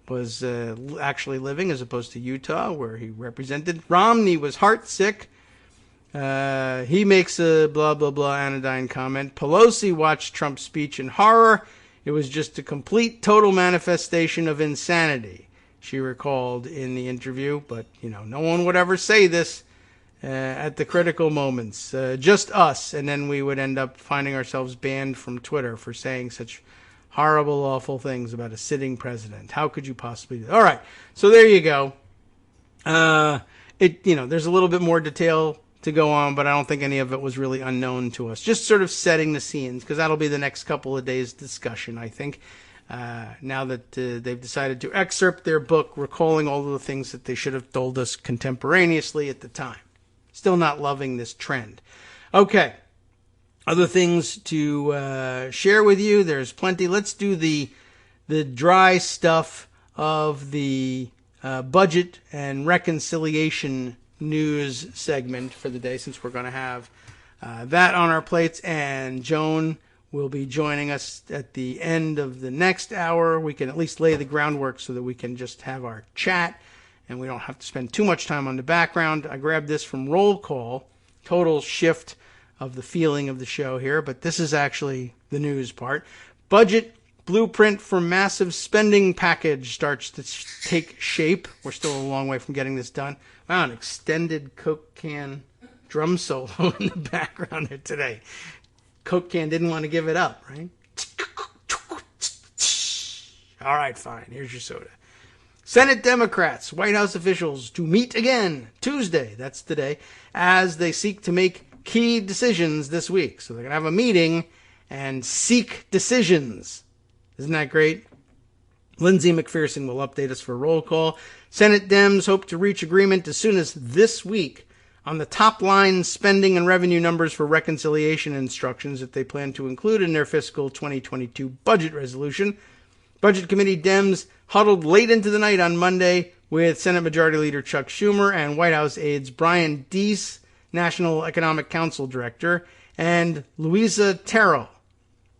S2: was actually living, as opposed to Utah, where he represented, Romney was heartsick. He makes a blah, blah, blah anodyne comment. Pelosi watched Trump's speech in horror. It was just a complete, total manifestation of insanity, she recalled in the interview. But, no one would ever say this at the critical moments. Just us. And then we would end up finding ourselves banned from Twitter for saying such horrible, awful things about a sitting president. How could you possibly do that? All right. So there you go. There's a little bit more detail to go on, but I don't think any of it was really unknown to us. Just sort of setting the scenes, because that'll be the next couple of days' discussion, I think, now that they've decided to excerpt their book, recalling all of the things that they should have told us contemporaneously at the time. Still not loving this trend. Okay, other things to share with you. There's plenty. Let's do the dry stuff of the budget and reconciliation news segment for the day, since we're going to have that on our plates, and Joan will be joining us at the end of the next hour. We can at least lay the groundwork so that we can just have our chat and we don't have to spend too much time on the background. I grabbed this from Roll Call, total shift of the feeling of the show here, but this is actually the news part. Budget blueprint for massive spending package starts to take shape. We're still a long way from getting this done. Wow, an extended Coke can drum solo in the background there today. Coke can didn't want to give it up, right? All right, fine. Here's your soda. Senate Democrats, White House officials to meet again Tuesday, that's today, as they seek to make key decisions this week. So they're going to have a meeting and seek decisions. Isn't that great? Lindsay McPherson will update us for Roll Call. Senate Dems hope to reach agreement as soon as this week on the top-line spending and revenue numbers for reconciliation instructions that they plan to include in their fiscal 2022 budget resolution. Budget Committee Dems huddled late into the night on Monday with Senate Majority Leader Chuck Schumer and White House aides Brian Deese, National Economic Council Director, and Louisa Terrell,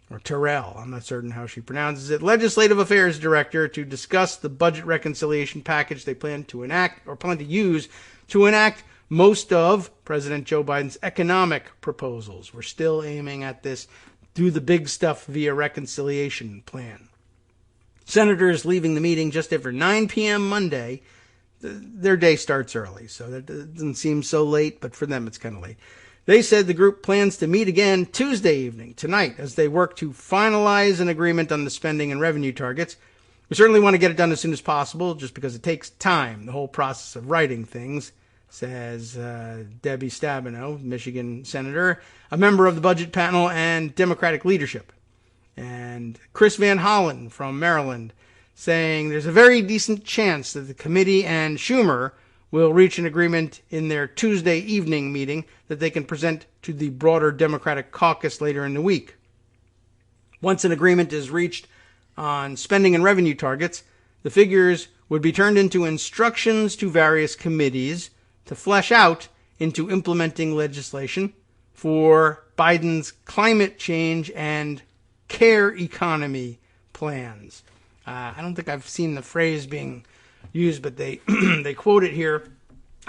S2: I'm not certain how she pronounces it, Legislative Affairs Director, to discuss the budget reconciliation package they plan to use to enact most of President Joe Biden's economic proposals. We're still aiming at this, do the big stuff via reconciliation plan. Senators leaving the meeting just after 9 p.m. Monday. Their day starts early, so that doesn't seem so late, but for them it's kind of late. They said the group plans to meet again Tuesday evening, tonight, as they work to finalize an agreement on the spending and revenue targets. We certainly want to get it done as soon as possible, just because it takes time, the whole process of writing things, says Debbie Stabenow, Michigan senator, a member of the budget panel and Democratic leadership. And Chris Van Hollen from Maryland saying there's a very decent chance that the committee and Schumer will reach an agreement in their Tuesday evening meeting that they can present to the broader Democratic caucus later in the week. Once an agreement is reached on spending and revenue targets, the figures would be turned into instructions to various committees to flesh out into implementing legislation for Biden's climate change and care economy plans. I don't think I've seen the phrase being used, but they they quote it here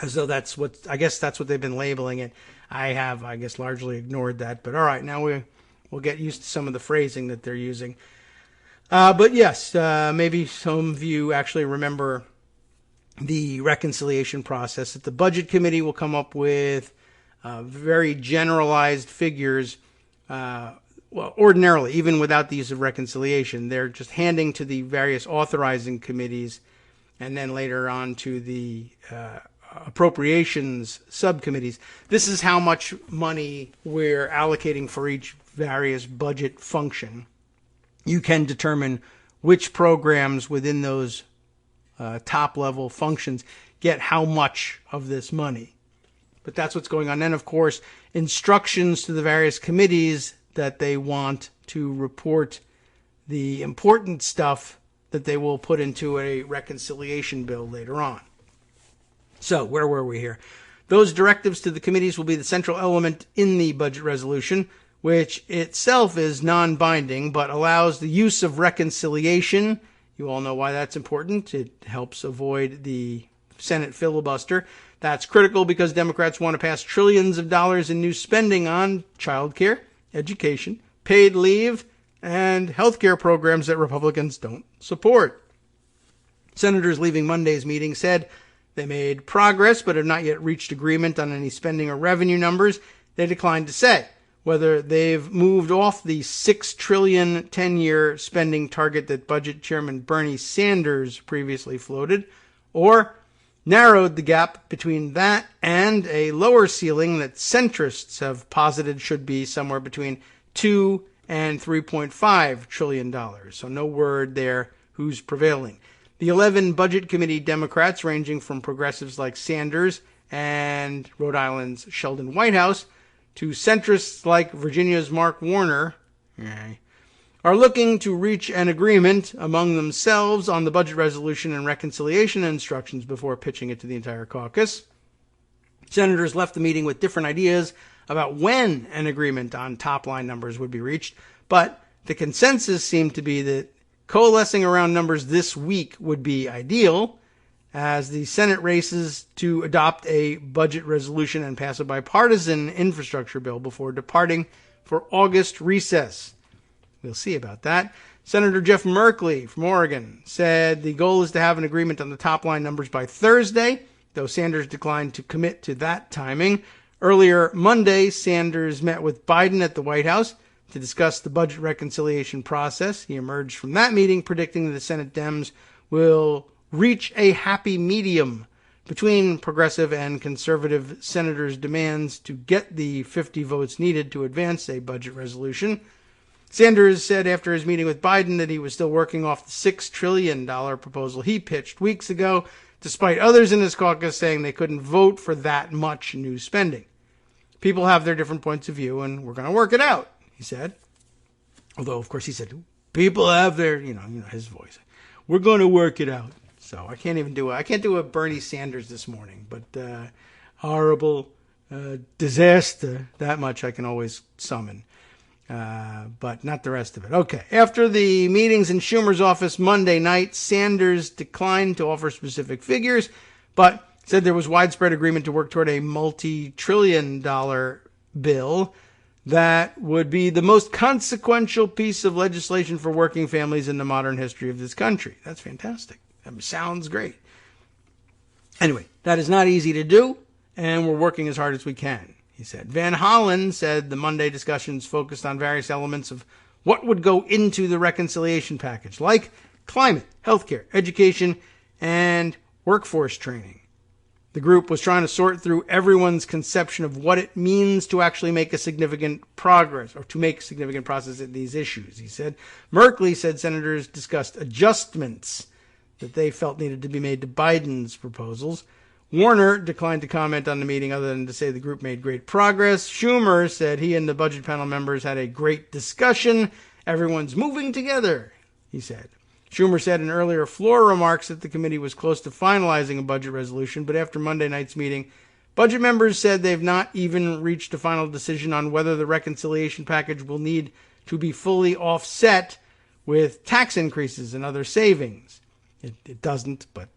S2: as though that's what they've been labeling it. I have, largely ignored that. But all right, now we'll get used to some of the phrasing that they're using. But yes, maybe some of you actually remember the reconciliation process that the Budget Committee will come up with very generalized figures. Well, ordinarily, even without the use of reconciliation, they're just handing to the various authorizing committees and then later on to the appropriations subcommittees. This is how much money we're allocating for each various budget function. You can determine which programs within those top-level functions get how much of this money. But that's what's going on. Then, of course, instructions to the various committees that they want to report the important stuff that they will put into a reconciliation bill later on. So, where were we here? Those directives to the committees will be the central element in the budget resolution, which itself is non-binding, but allows the use of reconciliation. You all know why that's important. It helps avoid the Senate filibuster. That's critical because Democrats want to pass trillions of dollars in new spending on child care, education, paid leave, and health care programs that Republicans don't support. Senators leaving Monday's meeting said they made progress but have not yet reached agreement on any spending or revenue numbers. They declined to say whether they've moved off the $6 trillion 10-year spending target that Budget Chairman Bernie Sanders previously floated, or narrowed the gap between that and a lower ceiling that centrists have posited should be somewhere between $2 and $3.5 trillion. So no word there who's prevailing. The 11 Budget Committee Democrats, ranging from progressives like Sanders and Rhode Island's Sheldon Whitehouse to centrists like Virginia's Mark Warner, are looking to reach an agreement among themselves on the budget resolution and reconciliation instructions before pitching it to the entire caucus. Senators left the meeting with different ideas about when an agreement on top-line numbers would be reached, but the consensus seemed to be that coalescing around numbers this week would be ideal, as the Senate races to adopt a budget resolution and pass a bipartisan infrastructure bill before departing for August recess. We'll see about that. Senator Jeff Merkley from Oregon said the goal is to have an agreement on the top-line numbers by Thursday, though Sanders declined to commit to that timing. Earlier Monday, Sanders met with Biden at the White House to discuss the budget reconciliation process. He emerged from that meeting predicting that the Senate Dems will reach a happy medium between progressive and conservative senators' demands to get the 50 votes needed to advance a budget resolution. Sanders said after his meeting with Biden that he was still working off the $6 trillion proposal he pitched weeks ago, despite others in his caucus saying they couldn't vote for that much new spending. People have their different points of view, and we're going to work it out, he said. Although, of course, he said, people have their, his voice. We're going to work it out. So I can't do a Bernie Sanders this morning, but horrible disaster, that much I can always summon. But not the rest of it. Okay. After the meetings in Schumer's office Monday night, Sanders declined to offer specific figures, but said there was widespread agreement to work toward a multi-trillion-dollar bill that would be the most consequential piece of legislation for working families in the modern history of this country. That's fantastic. That sounds great. Anyway, that is not easy to do, and we're working as hard as we can, he said. Van Hollen said the Monday discussions focused on various elements of what would go into the reconciliation package, like climate, healthcare, education, and workforce training. The group was trying to sort through everyone's conception of what it means to actually make a significant progress, or to make significant progress in these issues, he said. Merkley said senators discussed adjustments that they felt needed to be made to Biden's proposals. Warner declined to comment on the meeting other than to say the group made great progress. Schumer said he and the budget panel members had a great discussion. Everyone's moving together, he said. Schumer said in earlier floor remarks that the committee was close to finalizing a budget resolution, but after Monday night's meeting, budget members said they've not even reached a final decision on whether the reconciliation package will need to be fully offset with tax increases and other savings. It doesn't, but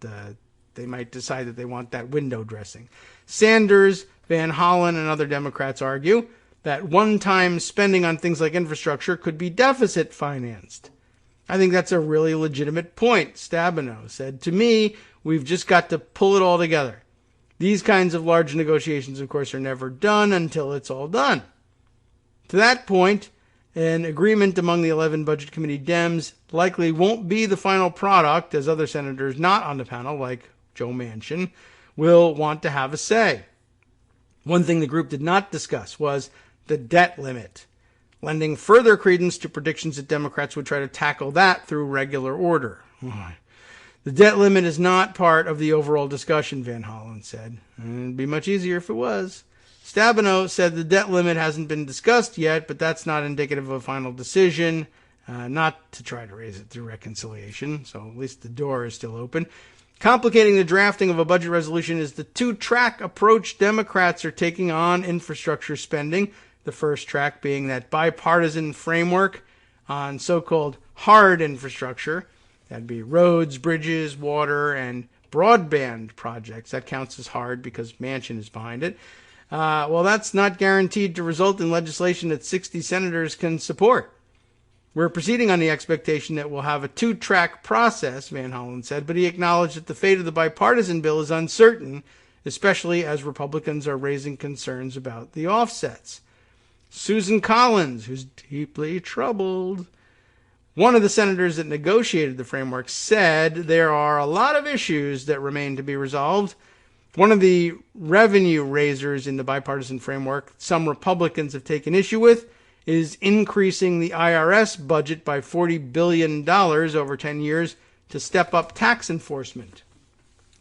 S2: they might decide that they want that window dressing. Sanders, Van Hollen, and other Democrats argue that one-time spending on things like infrastructure could be deficit financed. I think that's a really legitimate point, Stabenow said. To me, we've just got to pull it all together. These kinds of large negotiations, of course, are never done until it's all done. To that point, an agreement among the 11 Budget Committee Dems likely won't be the final product, as other senators not on the panel, like Joe Manchin, will want to have a say. One thing the group did not discuss was the debt limit, lending further credence to predictions that Democrats would try to tackle that through regular order. The debt limit is not part of the overall discussion, Van Hollen said. It'd be much easier if it was. Stabenow said the debt limit hasn't been discussed yet, but that's not indicative of a final decision, not to try to raise it through reconciliation, so at least the door is still open. Complicating the drafting of a budget resolution is the two-track approach Democrats are taking on infrastructure spending, the first track being that bipartisan framework on so-called hard infrastructure. That'd be roads, bridges, water, and broadband projects. That counts as hard because Manchin is behind it. Well, that's not guaranteed to result in legislation that 60 senators can support. We're proceeding on the expectation that we'll have a two-track process, Van Hollen said, but he acknowledged that the fate of the bipartisan bill is uncertain, especially as Republicans are raising concerns about the offsets. Susan Collins, who's deeply troubled, one of the senators that negotiated the framework, said there are a lot of issues that remain to be resolved. One of the revenue raisers in the bipartisan framework some Republicans have taken issue with is increasing the IRS budget by $40 billion over 10 years to step up tax enforcement.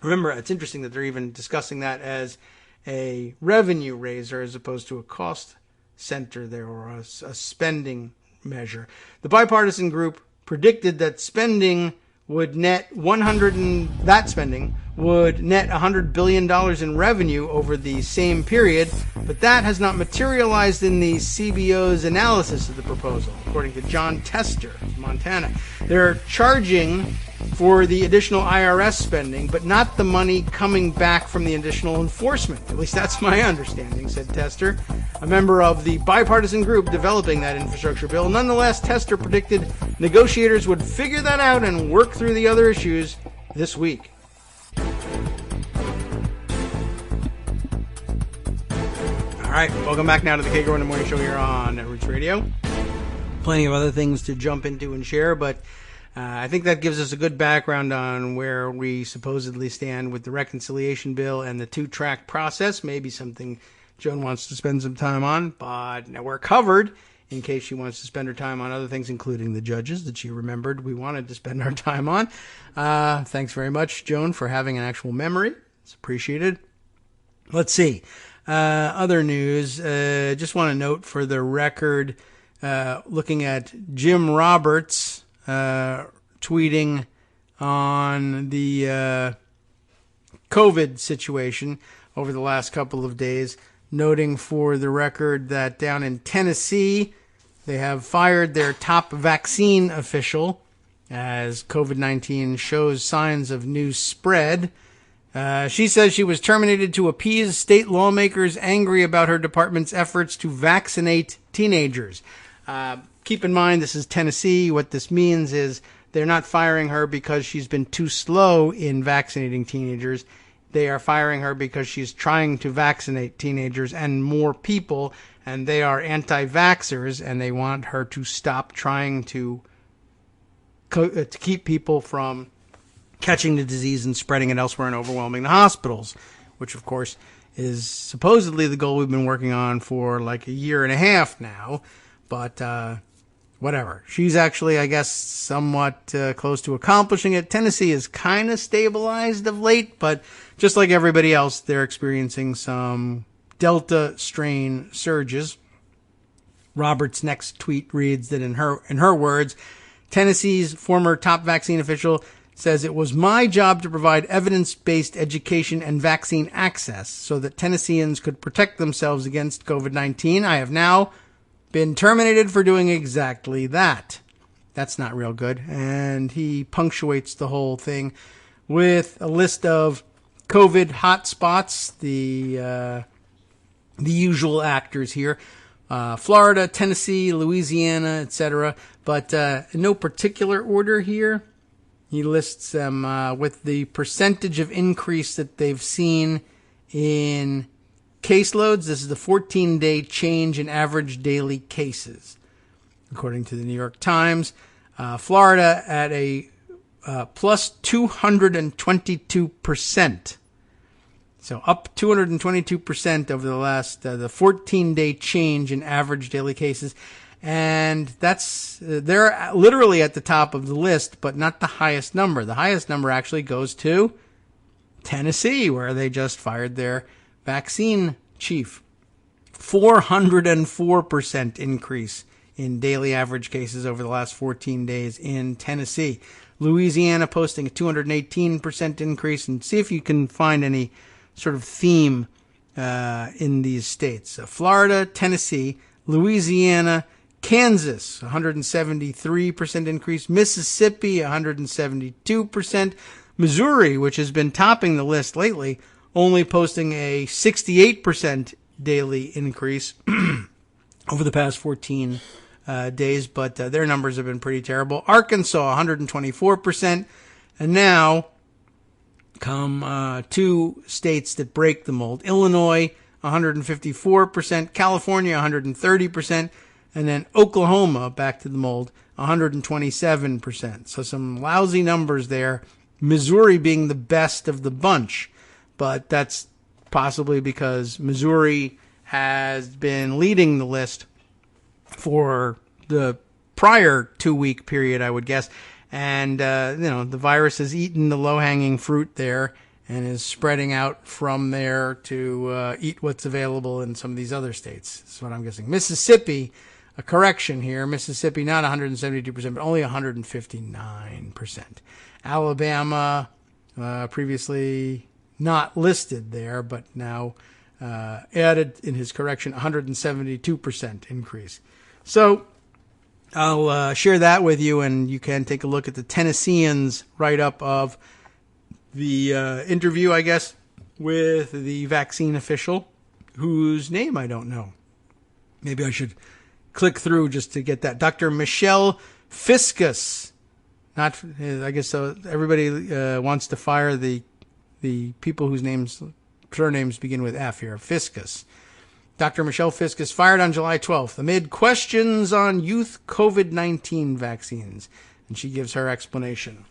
S2: Remember, it's interesting that they're even discussing that as a revenue raiser as opposed to a cost center there or a spending measure. The bipartisan group predicted that spending would net $100 billion in revenue over the same period, but that has not materialized in the CBO's analysis of the proposal, according to John Tester of Montana. They're charging for the additional IRS spending, but not the money coming back from the additional enforcement. At least that's my understanding, said Tester, a member of the bipartisan group developing that infrastructure bill. Nonetheless, Tester predicted negotiators would figure that out and work through the other issues this week. All right, welcome back now to the Kagro in the Morning Show here on Roots Radio. Plenty of other things to jump into and share, but I think that gives us a good background on where we supposedly stand with the reconciliation bill and the two-track process. Maybe something Joan wants to spend some time on, but now we're covered in case she wants to spend her time on other things, including the judges that she remembered we wanted to spend our time on. Thanks very much, Joan, for having an actual memory. It's appreciated. Let's see. Other news, just want to note for the record, looking at Jim Roberts tweeting on the COVID situation over the last couple of days, noting for the record that down in Tennessee, they have fired their top vaccine official as COVID-19 shows signs of new spread. She says she was terminated to appease state lawmakers angry about her department's efforts to vaccinate teenagers. Keep in mind, this is Tennessee. What this means is they're not firing her because she's been too slow in vaccinating teenagers. They are firing her because she's trying to vaccinate teenagers and more people, and they are anti-vaxxers, and they want her to stop trying to keep people from catching the disease and spreading it elsewhere and overwhelming the hospitals, which, of course, is supposedly the goal we've been working on for like a year and a half now. But whatever. She's actually, I guess, somewhat close to accomplishing it. Tennessee is kind of stabilized of late, but just like everybody else, they're experiencing some Delta strain surges. Roberts' next tweet reads that in her words, Tennessee's former top vaccine official says it was my job to provide evidence-based education and vaccine access so that Tennesseans could protect themselves against COVID-19. I have now been terminated for doing exactly that. That's not real good. And he punctuates the whole thing with a list of COVID hotspots, the usual actors here. Florida, Tennessee, Louisiana, etc. But in no particular order here. He lists them with the percentage of increase that they've seen in caseloads. This is the 14-day change in average daily cases, according to the New York Times. Florida at a plus 222%. So up 222% over the last, the 14-day change in average daily cases. And they're literally at the top of the list, but not the highest number. The highest number actually goes to Tennessee, where they just fired their vaccine chief. 404% increase in daily average cases over the last 14 days in Tennessee. Louisiana posting a 218% increase, and see if you can find any sort of theme in these states. Florida, Tennessee, Louisiana, Kansas, 173% increase. Mississippi, 172%. Missouri, which has been topping the list lately, only posting a 68% daily increase over the past 14 days, but their numbers have been pretty terrible. Arkansas, 124%. And now come two states that break the mold. Illinois, 154%. California, 130%. And then Oklahoma, back to the mold, 127%. So some lousy numbers there. Missouri being the best of the bunch. But that's possibly because Missouri has been leading the list for the prior 2-week period, I would guess. And, the virus has eaten the low-hanging fruit there and is spreading out from there to eat what's available in some of these other states. That's what I'm guessing. Mississippi, a correction here. Mississippi, not 172%, but only 159%. Alabama, previously not listed there, but now added in his correction, 172% increase. So I'll share that with you, and you can take a look at the Tennesseans write-up of the interview, I guess, with the vaccine official, whose name I don't know. Maybe I should click through just to get that. Dr. Michelle Fiscus. Not, I guess so. Everybody wants to fire the people whose surnames begin with F here. Fiscus. Dr. Michelle Fiscus fired on July 12th amid questions on youth COVID-19 vaccines. And she gives her explanation.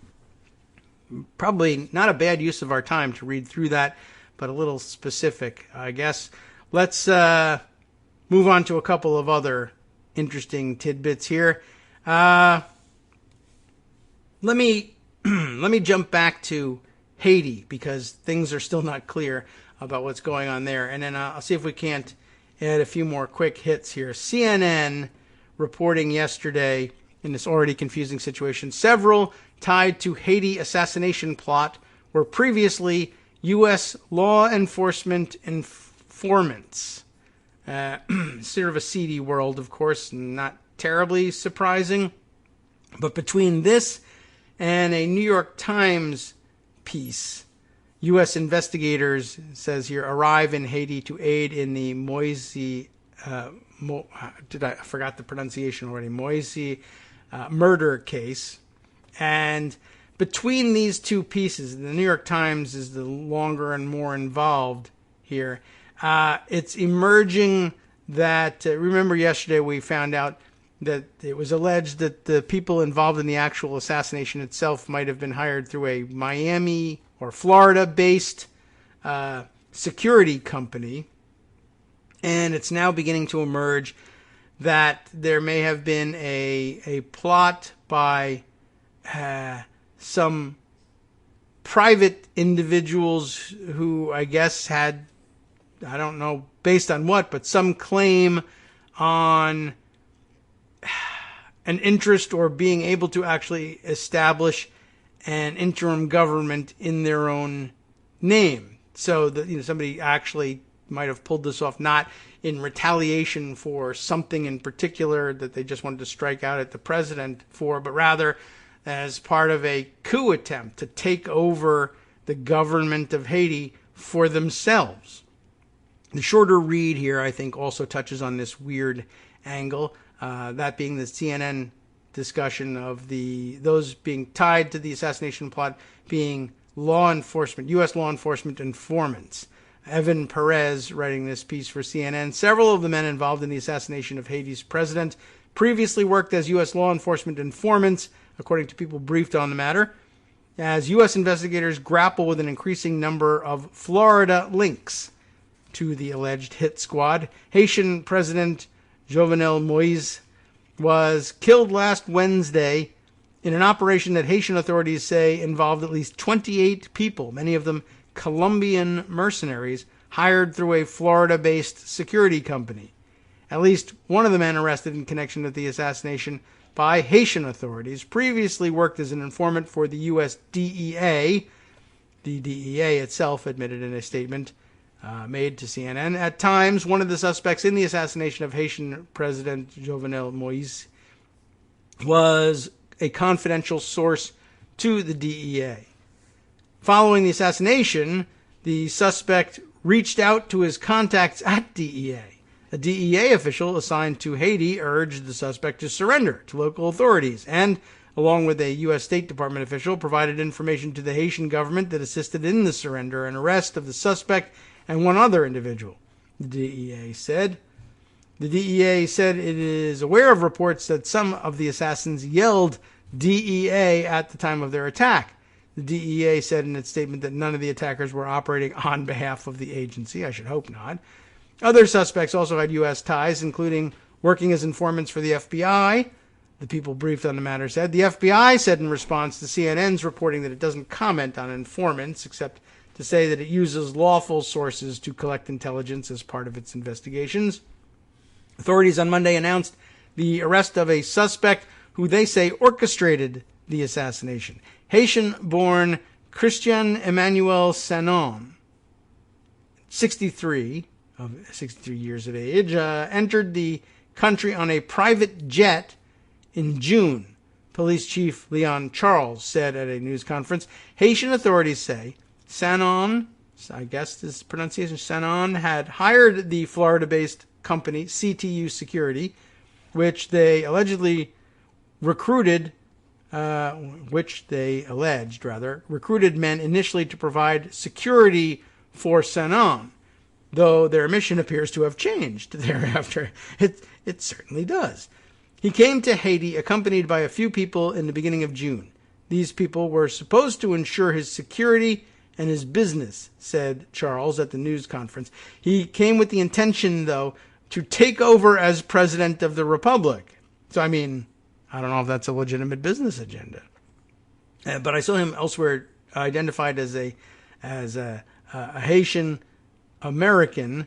S2: Probably not a bad use of our time to read through that, but a little specific, I guess. Let's move on to a couple of other interesting tidbits here. Let me jump back to Haiti, because things are still not clear about what's going on there. And then I'll see if we can't add a few more quick hits here. CNN reporting yesterday in this already confusing situation, several tied to Haiti assassination plot were previously U.S. law enforcement informants. Sort of a seedy world, of course, not terribly surprising. But between this and a New York Times piece, U.S. investigators, says here, arrive in Haiti to aid in the Moise, I forgot the pronunciation already, Moise murder case. And between these two pieces, the New York Times is the longer and more involved here. It's emerging that, remember yesterday we found out that it was alleged that the people involved in the actual assassination itself might have been hired through a Miami or Florida-based security company. And it's now beginning to emerge that there may have been a plot by some private individuals who I guess had, I don't know based on what, but some claim on an interest or being able to actually establish an interim government in their own name. So that, somebody actually might have pulled this off, not in retaliation for something in particular that they just wanted to strike out at the president for, but rather as part of a coup attempt to take over the government of Haiti for themselves. The shorter read here, I think, also touches on this weird angle, that being the CNN discussion of those being tied to the assassination plot being law enforcement, U.S. law enforcement informants. Evan Perez writing this piece for CNN. Several of the men involved in the assassination of Haiti's president previously worked as U.S. law enforcement informants, according to people briefed on the matter, as U.S. investigators grapple with an increasing number of Florida links to the alleged hit squad. Haitian President Jovenel Moïse was killed last Wednesday in an operation that Haitian authorities say involved at least 28 people, many of them Colombian mercenaries hired through a Florida-based security company. At least one of the men arrested in connection with the assassination by Haitian authorities previously worked as an informant for the U.S. DEA. The DEA itself admitted in a statement made to CNN. At times, one of the suspects in the assassination of Haitian President Jovenel Moïse was a confidential source to the DEA. Following the assassination, the suspect reached out to his contacts at DEA. A DEA official assigned to Haiti urged the suspect to surrender to local authorities and, along with a U.S. State Department official, provided information to the Haitian government that assisted in the surrender and arrest of the suspect and one other individual, the DEA said. The DEA said it is aware of reports that some of the assassins yelled DEA at the time of their attack. The DEA said in its statement that none of the attackers were operating on behalf of the agency. I should hope not. Other suspects also had U.S. ties, including working as informants for the FBI. The people briefed on the matter said. The FBI said in response to CNN's reporting that it doesn't comment on informants, except to say that it uses lawful sources to collect intelligence as part of its investigations. Authorities on Monday announced the arrest of a suspect who they say orchestrated the assassination. Haitian-born Christian Emmanuel Sanon, 63 years of age, entered the country on a private jet in June. Police Chief Leon Charles said at a news conference. Haitian authorities say Sanon, I guess this pronunciation, Sanon, had hired the Florida-based company CTU Security, which they alleged recruited men initially to provide security for Sanon, though their mission appears to have changed thereafter. It certainly does. He came to Haiti accompanied by a few people in the beginning of June. These people were supposed to ensure his security and his business, said Charles at the news conference. He came with the intention, though, to take over as president of the Republic. So, I mean, I don't know if that's a legitimate business agenda. But I saw him elsewhere identified as a Haitian American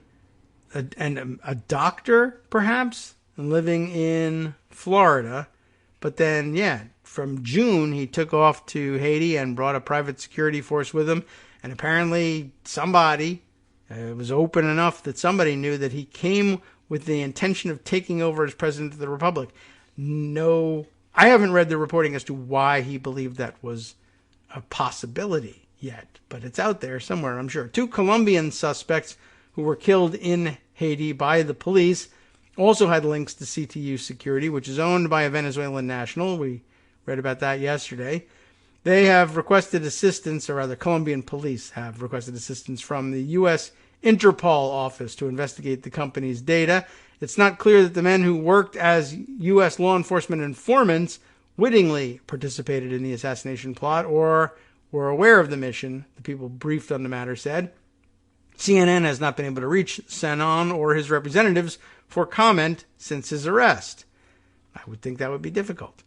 S2: and a doctor, perhaps, and living in Florida. But then, from June, he took off to Haiti and brought a private security force with him. And apparently somebody, it was open enough that somebody knew that he came with the intention of taking over as president of the Republic. No, I haven't read the reporting as to why he believed that was a possibility yet, but it's out there somewhere, I'm sure. 2 Colombian suspects who were killed in Haiti by the police also had links to CTU Security, which is owned by a Venezuelan national. We read about that yesterday. They have requested assistance, or rather Colombian police have requested assistance from the U.S. Interpol office to investigate the company's data. It's not clear that the men who worked as U.S. law enforcement informants wittingly participated in the assassination plot or were aware of the mission, the people briefed on the matter said. CNN has not been able to reach Sanon or his representatives for comment since his arrest. I would think that would be difficult.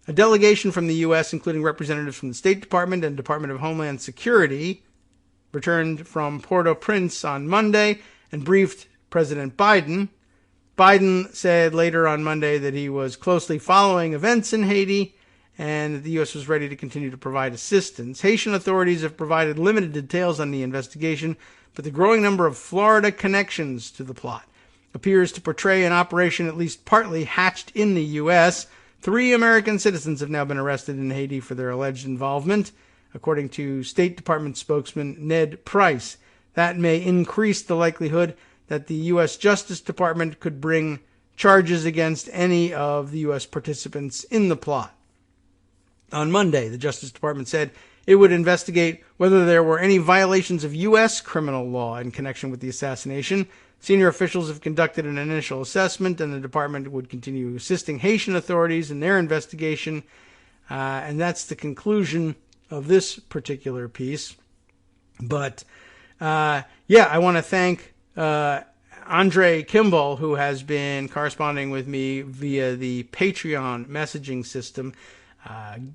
S2: A delegation from the U.S., including representatives from the State Department and Department of Homeland Security, returned from Port-au-Prince on Monday and briefed President Biden. Biden said later on Monday that he was closely following events in Haiti and that the U.S. was ready to continue to provide assistance. Haitian authorities have provided limited details on the investigation, but the growing number of Florida connections to the plot appears to portray an operation at least partly hatched in the U.S. 3 American citizens have now been arrested in Haiti for their alleged involvement, according to State Department spokesman Ned Price. That may increase the likelihood that the U.S. Justice Department could bring charges against any of the U.S. participants in the plot. On Monday, the Justice Department said It would investigate whether there were any violations of U.S. criminal law in connection with the assassination. Senior officials have conducted an initial assessment, and the department would continue assisting Haitian authorities in their investigation. And that's the conclusion of this particular piece. But, I want to thank Andre Kimball, who has been corresponding with me via the Patreon messaging system.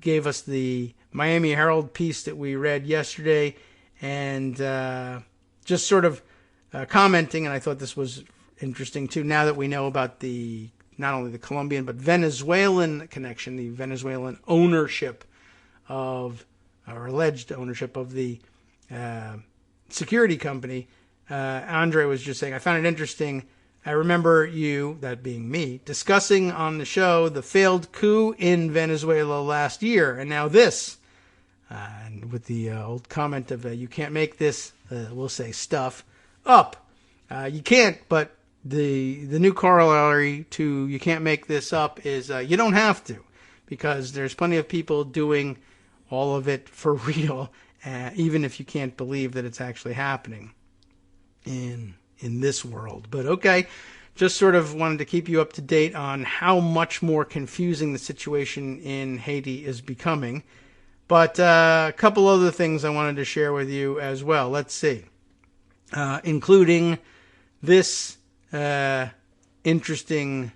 S2: Gave us the Miami Herald piece that we read yesterday, and just sort of commenting, and I thought this was interesting too, now that we know about the not only the Colombian but Venezuelan connection, the Venezuelan ownership of, or alleged ownership of the security company. Andre was just saying, I found it interesting. I remember you, that being me, discussing on the show the failed coup in Venezuela last year, and now this. And with the old comment of, you can't make this, we'll say, stuff up. You can't, but the new corollary to you can't make this up is you don't have to, because there's plenty of people doing all of it for real, even if you can't believe that it's actually happening in this world. But okay, just sort of wanted to keep you up to date on how much more confusing the situation in Haiti is becoming. But a couple other things I wanted to share with you as well. Let's see. Including this interesting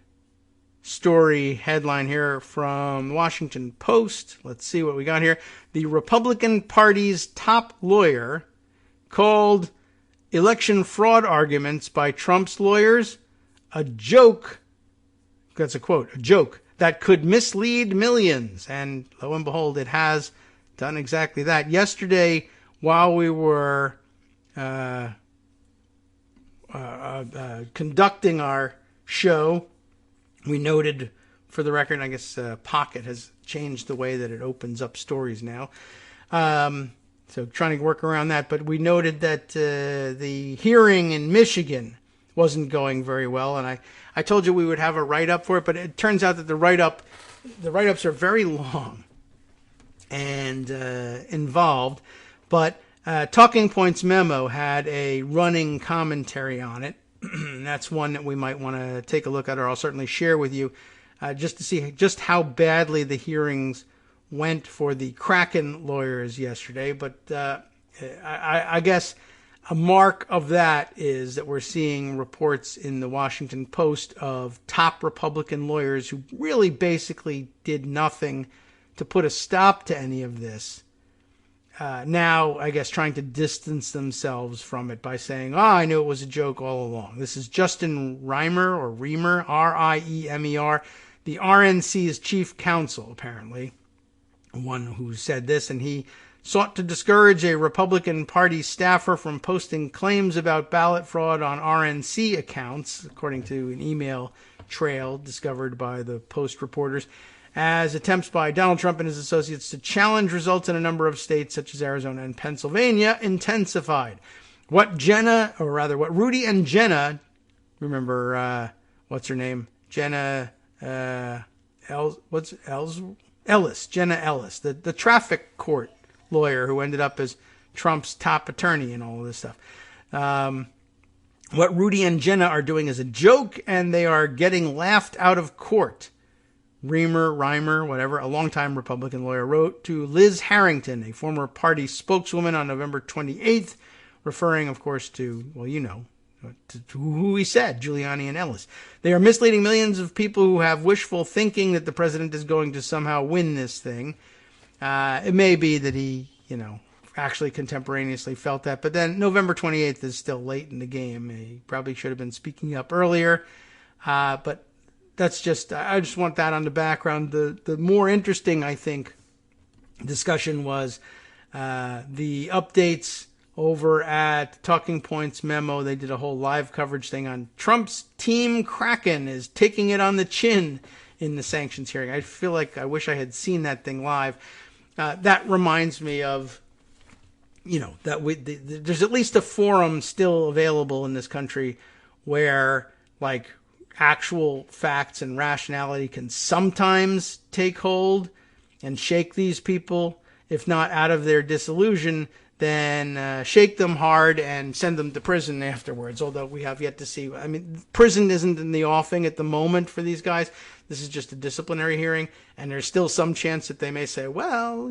S2: story headline here from the Washington Post. Let's see what we got here. The Republican Party's top lawyer called election fraud arguments by Trump's lawyers a joke. That's a quote, a joke that could mislead millions. And lo and behold, it has done exactly that. Yesterday, while we were conducting our show, we noted, for the record, I guess Pocket has changed the way that it opens up stories now. So trying to work around that. But we noted that the hearing in Michigan wasn't going very well. And I told you we would have a write-up for it, but it turns out that the write-ups are very long and involved. But Talking Points Memo had a running commentary on it. That's one that we might want to take a look at, or I'll certainly share with you, just to see just how badly the hearings went for the Kraken lawyers yesterday. But I guess a mark of that is that we're seeing reports in the Washington Post of top Republican lawyers who really basically did nothing to put a stop to any of this. Now, I guess, trying to distance themselves from it by saying, I knew it was a joke all along. This is Justin Reimer, or Reimer, R-I-E-M-E-R, the RNC's chief counsel, apparently, one who said this, and he sought to discourage a Republican Party staffer from posting claims about ballot fraud on RNC accounts, according to an email trail discovered by the Post reporters, as attempts by Donald Trump and his associates to challenge results in a number of states such as Arizona and Pennsylvania intensified. What Rudy and Jenna, remember, what's her name? Jenna, Ellis, Jenna Ellis, the traffic court lawyer who ended up as Trump's top attorney and all of this stuff. What Rudy and Jenna are doing is a joke, and they are getting laughed out of court. Reimer, whatever, a longtime Republican lawyer, wrote to Liz Harrington, a former party spokeswoman, on November 28th, referring, of course, to, well, you know, to who he said, Giuliani and Ellis. They are misleading millions of people who have wishful thinking that the president is going to somehow win this thing. It may be that he, actually contemporaneously felt that, but then November 28th is still late in the game. He probably should have been speaking up earlier, but that's just, I just want that on the background. The more interesting, I think, discussion was the updates over at Talking Points Memo. They did a whole live coverage thing on Trump's team Kraken is taking it on the chin in the sanctions hearing. I feel like I wish I had seen that thing live. That reminds me of, that there's at least a forum still available in this country where, like, actual facts and rationality can sometimes take hold and shake these people. if not out of their disillusion, then shake them hard and send them to prison afterwards, although we have yet to see. I mean, prison isn't in the offing at the moment for these guys. This is just a disciplinary hearing, and there's still some chance that they may say, well,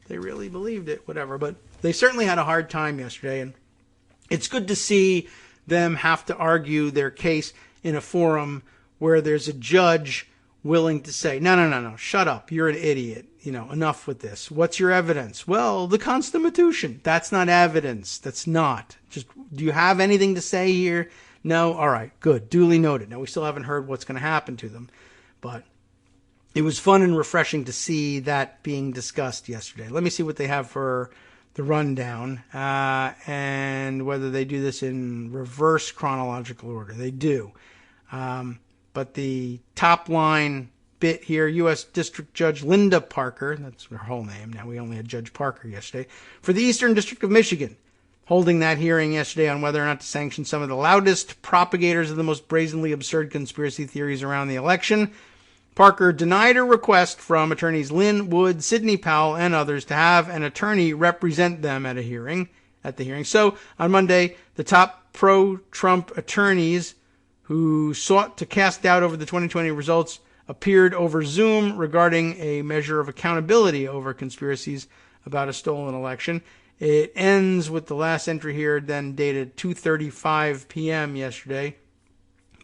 S2: they really believed it, whatever. But they certainly had a hard time yesterday, and it's good to see them have to argue their case in a forum where there's a judge willing to say, no, shut up, you're an idiot. Enough with this. What's your evidence? Well, the Constitution. That's not evidence. That's not. Just, do you have anything to say here? No? All right, good. Duly noted. Now, we still haven't heard what's going to happen to them, but it was fun and refreshing to see that being discussed yesterday. Let me see what they have for the rundown, and whether they do this in reverse chronological order. They do. But the top line bit here, U.S. District Judge Linda Parker, that's her whole name, now we only had Judge Parker yesterday, for the Eastern District of Michigan, holding that hearing yesterday on whether or not to sanction some of the loudest propagators of the most brazenly absurd conspiracy theories around the election. Parker denied a request from attorneys Lynn Wood, Sidney Powell, and others to have an attorney represent them at the hearing. So on Monday, the top pro-Trump attorneys who sought to cast doubt over the 2020 results appeared over Zoom regarding a measure of accountability over conspiracies about a stolen election. It ends with the last entry here, then dated 2:35 p.m. yesterday.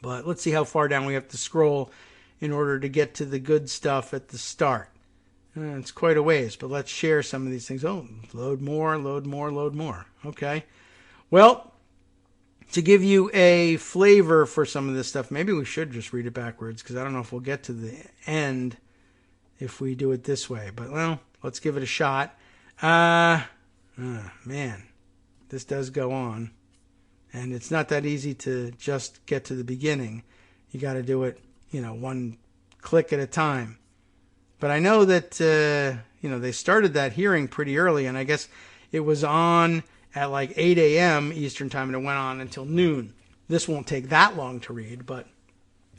S2: But let's see how far down we have to scroll in order to get to the good stuff at the start. It's quite a ways, but let's share some of these things. Oh, load more. Okay. Well, to give you a flavor for some of this stuff, maybe we should just read it backwards, because I don't know if we'll get to the end if we do it this way. But, well, let's give it a shot. Man, this does go on. And it's not that easy to just get to the beginning. You got to do it, one click at a time. But I know that, they started that hearing pretty early, and I guess it was on at like 8 a.m. Eastern time, and it went on until noon. This won't take that long to read, but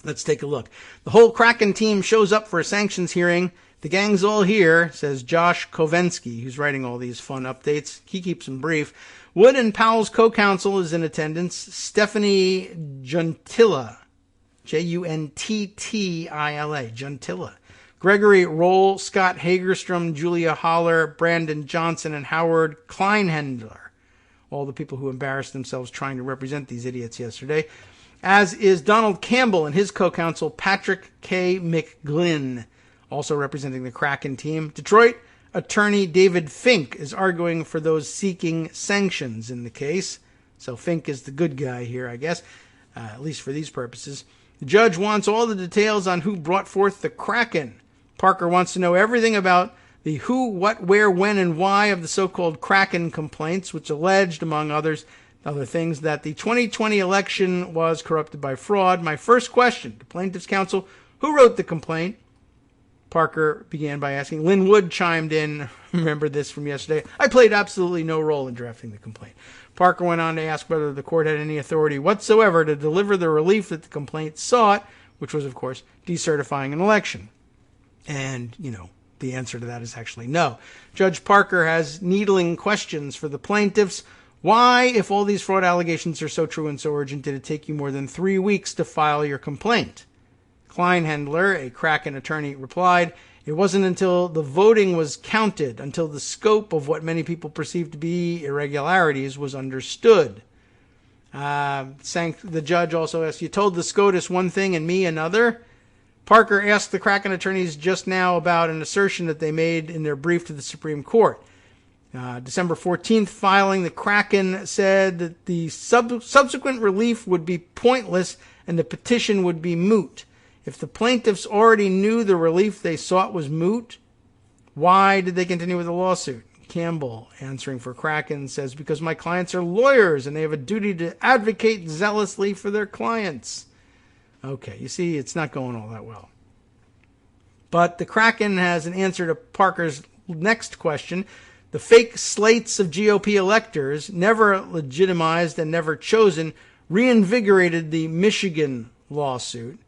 S2: let's take a look. The whole Kraken team shows up for a sanctions hearing. The gang's all here, says Josh Kovensky, who's writing all these fun updates. He keeps them brief. Wood and Powell's co-counsel is in attendance. Stephanie Juntilla, Juntilla, Juntilla. Gregory Roll, Scott Hagerstrom, Julia Holler, Brandon Johnson, and Howard Kleinhendler. All the people who embarrassed themselves trying to represent these idiots yesterday. As is Donald Campbell and his co-counsel, Patrick K. McGlynn, also representing the Kraken team. Detroit attorney David Fink is arguing for those seeking sanctions in the case. So Fink is the good guy here, I guess, at least for these purposes. The judge wants all the details on who brought forth the Kraken. Parker wants to know everything about the who, what, where, when, and why of the so-called Kraken complaints, which alleged, among other things, that the 2020 election was corrupted by fraud. My first question to plaintiff's counsel, who wrote the complaint? Parker began by asking. Lynn Wood chimed in. Remember this from yesterday. I played absolutely no role in drafting the complaint. Parker went on to ask whether the court had any authority whatsoever to deliver the relief that the complaint sought, which was, of course, decertifying an election. And, the answer to that is actually no. Judge Parker has needling questions for the plaintiffs. Why, if all these fraud allegations are so true and so urgent, did it take you more than 3 weeks to file your complaint? Kleinhendler, a Kraken attorney, replied, it wasn't until the voting was counted, until the scope of what many people perceived to be irregularities was understood. The judge also asked, you told the SCOTUS one thing and me another? Parker asked the Kraken attorneys just now about an assertion that they made in their brief to the Supreme Court. December 14th filing, the Kraken said that the subsequent relief would be pointless and the petition would be moot. If the plaintiffs already knew the relief they sought was moot, why did they continue with the lawsuit? Campbell, answering for Kraken, says, because my clients are lawyers and they have a duty to advocate zealously for their clients. Okay, you see, it's not going all that well. But the Kraken has an answer to Parker's next question. The fake slates of GOP electors, never legitimized and never chosen, reinvigorated the Michigan lawsuit.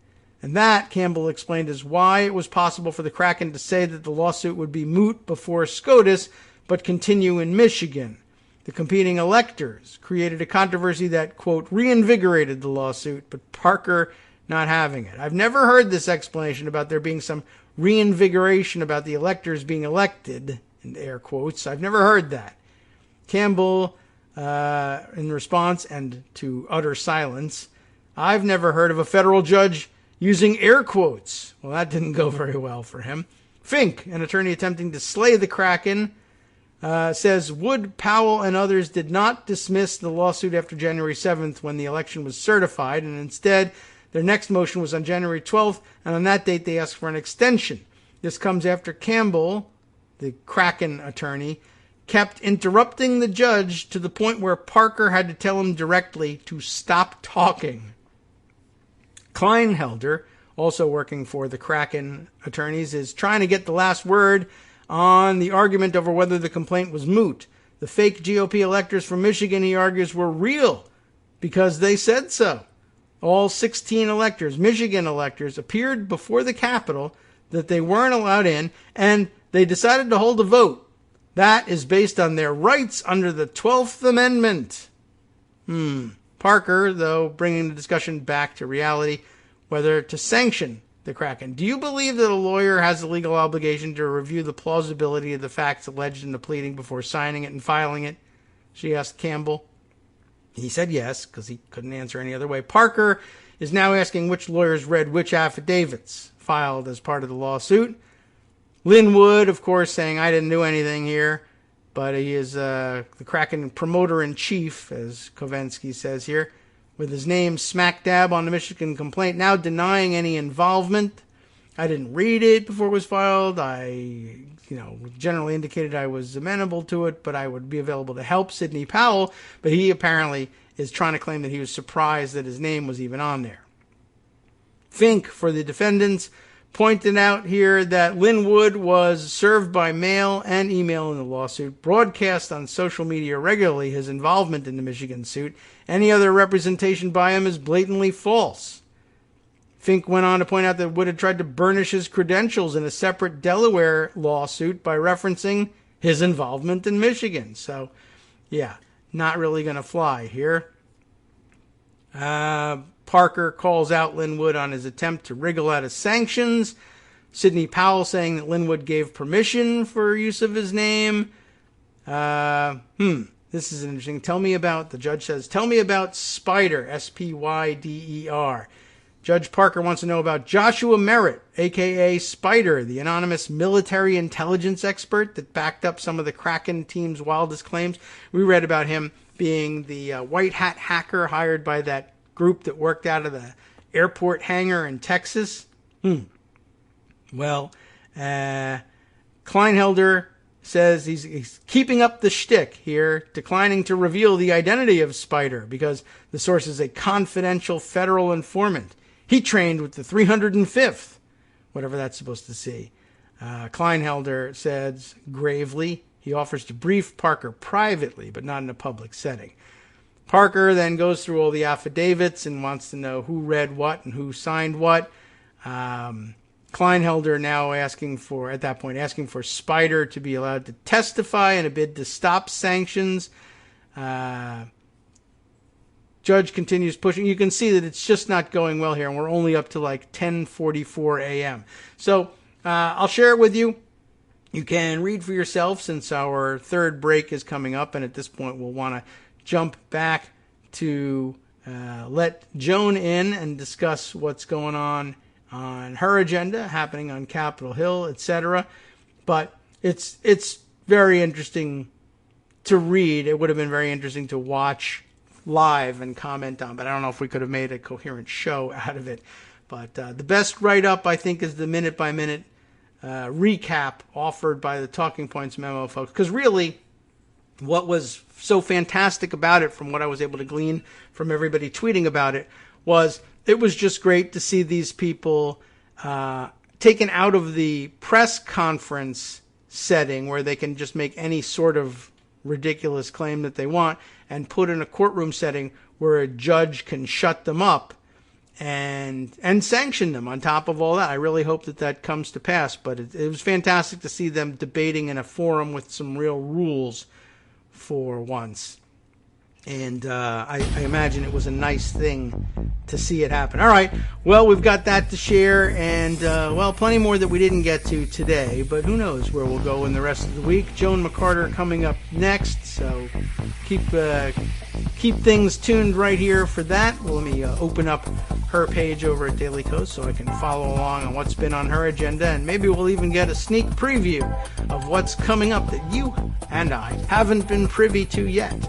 S2: And that, Campbell explained, is why it was possible for the Kraken to say that the lawsuit would be moot before SCOTUS, but continue in Michigan. The competing electors created a controversy that, quote, reinvigorated the lawsuit, but Parker not having it. I've never heard this explanation about there being some reinvigoration about the electors being elected, in air quotes. I've never heard that. Campbell, in response and to utter silence, I've never heard of a federal judge using air quotes. Well, that didn't go very well for him. Fink, an attorney attempting to slay the Kraken, says Wood, Powell, and others did not dismiss the lawsuit after January 7th when the election was certified, and instead their next motion was on January 12th, and on that date they asked for an extension. This comes after Campbell, the Kraken attorney, kept interrupting the judge to the point where Parker had to tell him directly to stop talking. Kleinhelder, also working for the Kraken attorneys, is trying to get the last word on the argument over whether the complaint was moot. The fake GOP electors from Michigan, he argues, were real because they said so. All 16 electors, Michigan electors, appeared before the Capitol that they weren't allowed in, and they decided to hold a vote. That is based on their rights under the 12th Amendment. Parker, though, bringing the discussion back to reality, whether to sanction the Kraken. Do you believe that a lawyer has a legal obligation to review the plausibility of the facts alleged in the pleading before signing it and filing it? She asked Campbell. He said yes, because he couldn't answer any other way. Parker is now asking which lawyers read which affidavits filed as part of the lawsuit. Lynn Wood, of course, saying, I didn't do anything here, but he is the Kraken promoter-in-chief, as Kovensky says here, with his name smack dab on the Michigan complaint, now denying any involvement. I didn't read it before it was filed. I, generally indicated I was amenable to it, but I would be available to help Sidney Powell. But he apparently is trying to claim that he was surprised that his name was even on there. Fink, for the defendants, pointed out here that Lynn Wood was served by mail and email in the lawsuit, broadcast on social media regularly his involvement in the Michigan suit. Any other representation by him is blatantly false. Fink went on to point out that Wood had tried to burnish his credentials in a separate Delaware lawsuit by referencing his involvement in Michigan. So, yeah, not really going to fly here. Parker calls out Lynn Wood on his attempt to wriggle out of sanctions. Sidney Powell saying that Lynn Wood gave permission for use of his name. This is interesting. The judge says, tell me about Spider, S-P-Y-D-E-R. Judge Parker wants to know about Joshua Merritt, a.k.a. Spider, the anonymous military intelligence expert that backed up some of the Kraken team's wildest claims. We read about him being the white hat hacker hired by that group that worked out of the airport hangar in Texas. Well, Kleinhelder says he's keeping up the shtick here, declining to reveal the identity of Spider because the source is a confidential federal informant. He trained with the 305th, whatever that's supposed to say. Kleinhelder says gravely he offers to brief Parker privately, but not in a public setting. Parker then goes through all the affidavits and wants to know who read what and who signed what. Kleinhelder now asking for Spider to be allowed to testify in a bid to stop sanctions. Judge continues pushing. You can see that it's just not going well here, and we're only up to like 10:44 a.m. So I'll share it with you. You can read for yourself since our third break is coming up, and at this point we'll want to jump back to let Joan in and discuss what's going on her agenda, happening on Capitol Hill, etc. But it's very interesting to read. It would have been very interesting to watch live and comment on, but I don't know if we could have made a coherent show out of it. But the best write-up, I think, is the minute-by-minute recap offered by the Talking Points memo folks. Because really, what was so fantastic about it, from what I was able to glean from everybody tweeting about it, was it was just great to see these people taken out of the press conference setting where they can just make any sort of ridiculous claim that they want and put in a courtroom setting where a judge can shut them up and sanction them on top of all that. I really hope that comes to pass, but it was fantastic to see them debating in a forum with some real rules for once. And I imagine it was a nice thing to see it happen. All right, well, we've got that to share, and, plenty more that we didn't get to today, but who knows where we'll go in the rest of the week. Joan McCarter coming up next, so keep things tuned right here for that. Well, let me open up her page over at Daily Kos so I can follow along on what's been on her agenda, and maybe we'll even get a sneak preview of what's coming up that you and I haven't been privy to yet,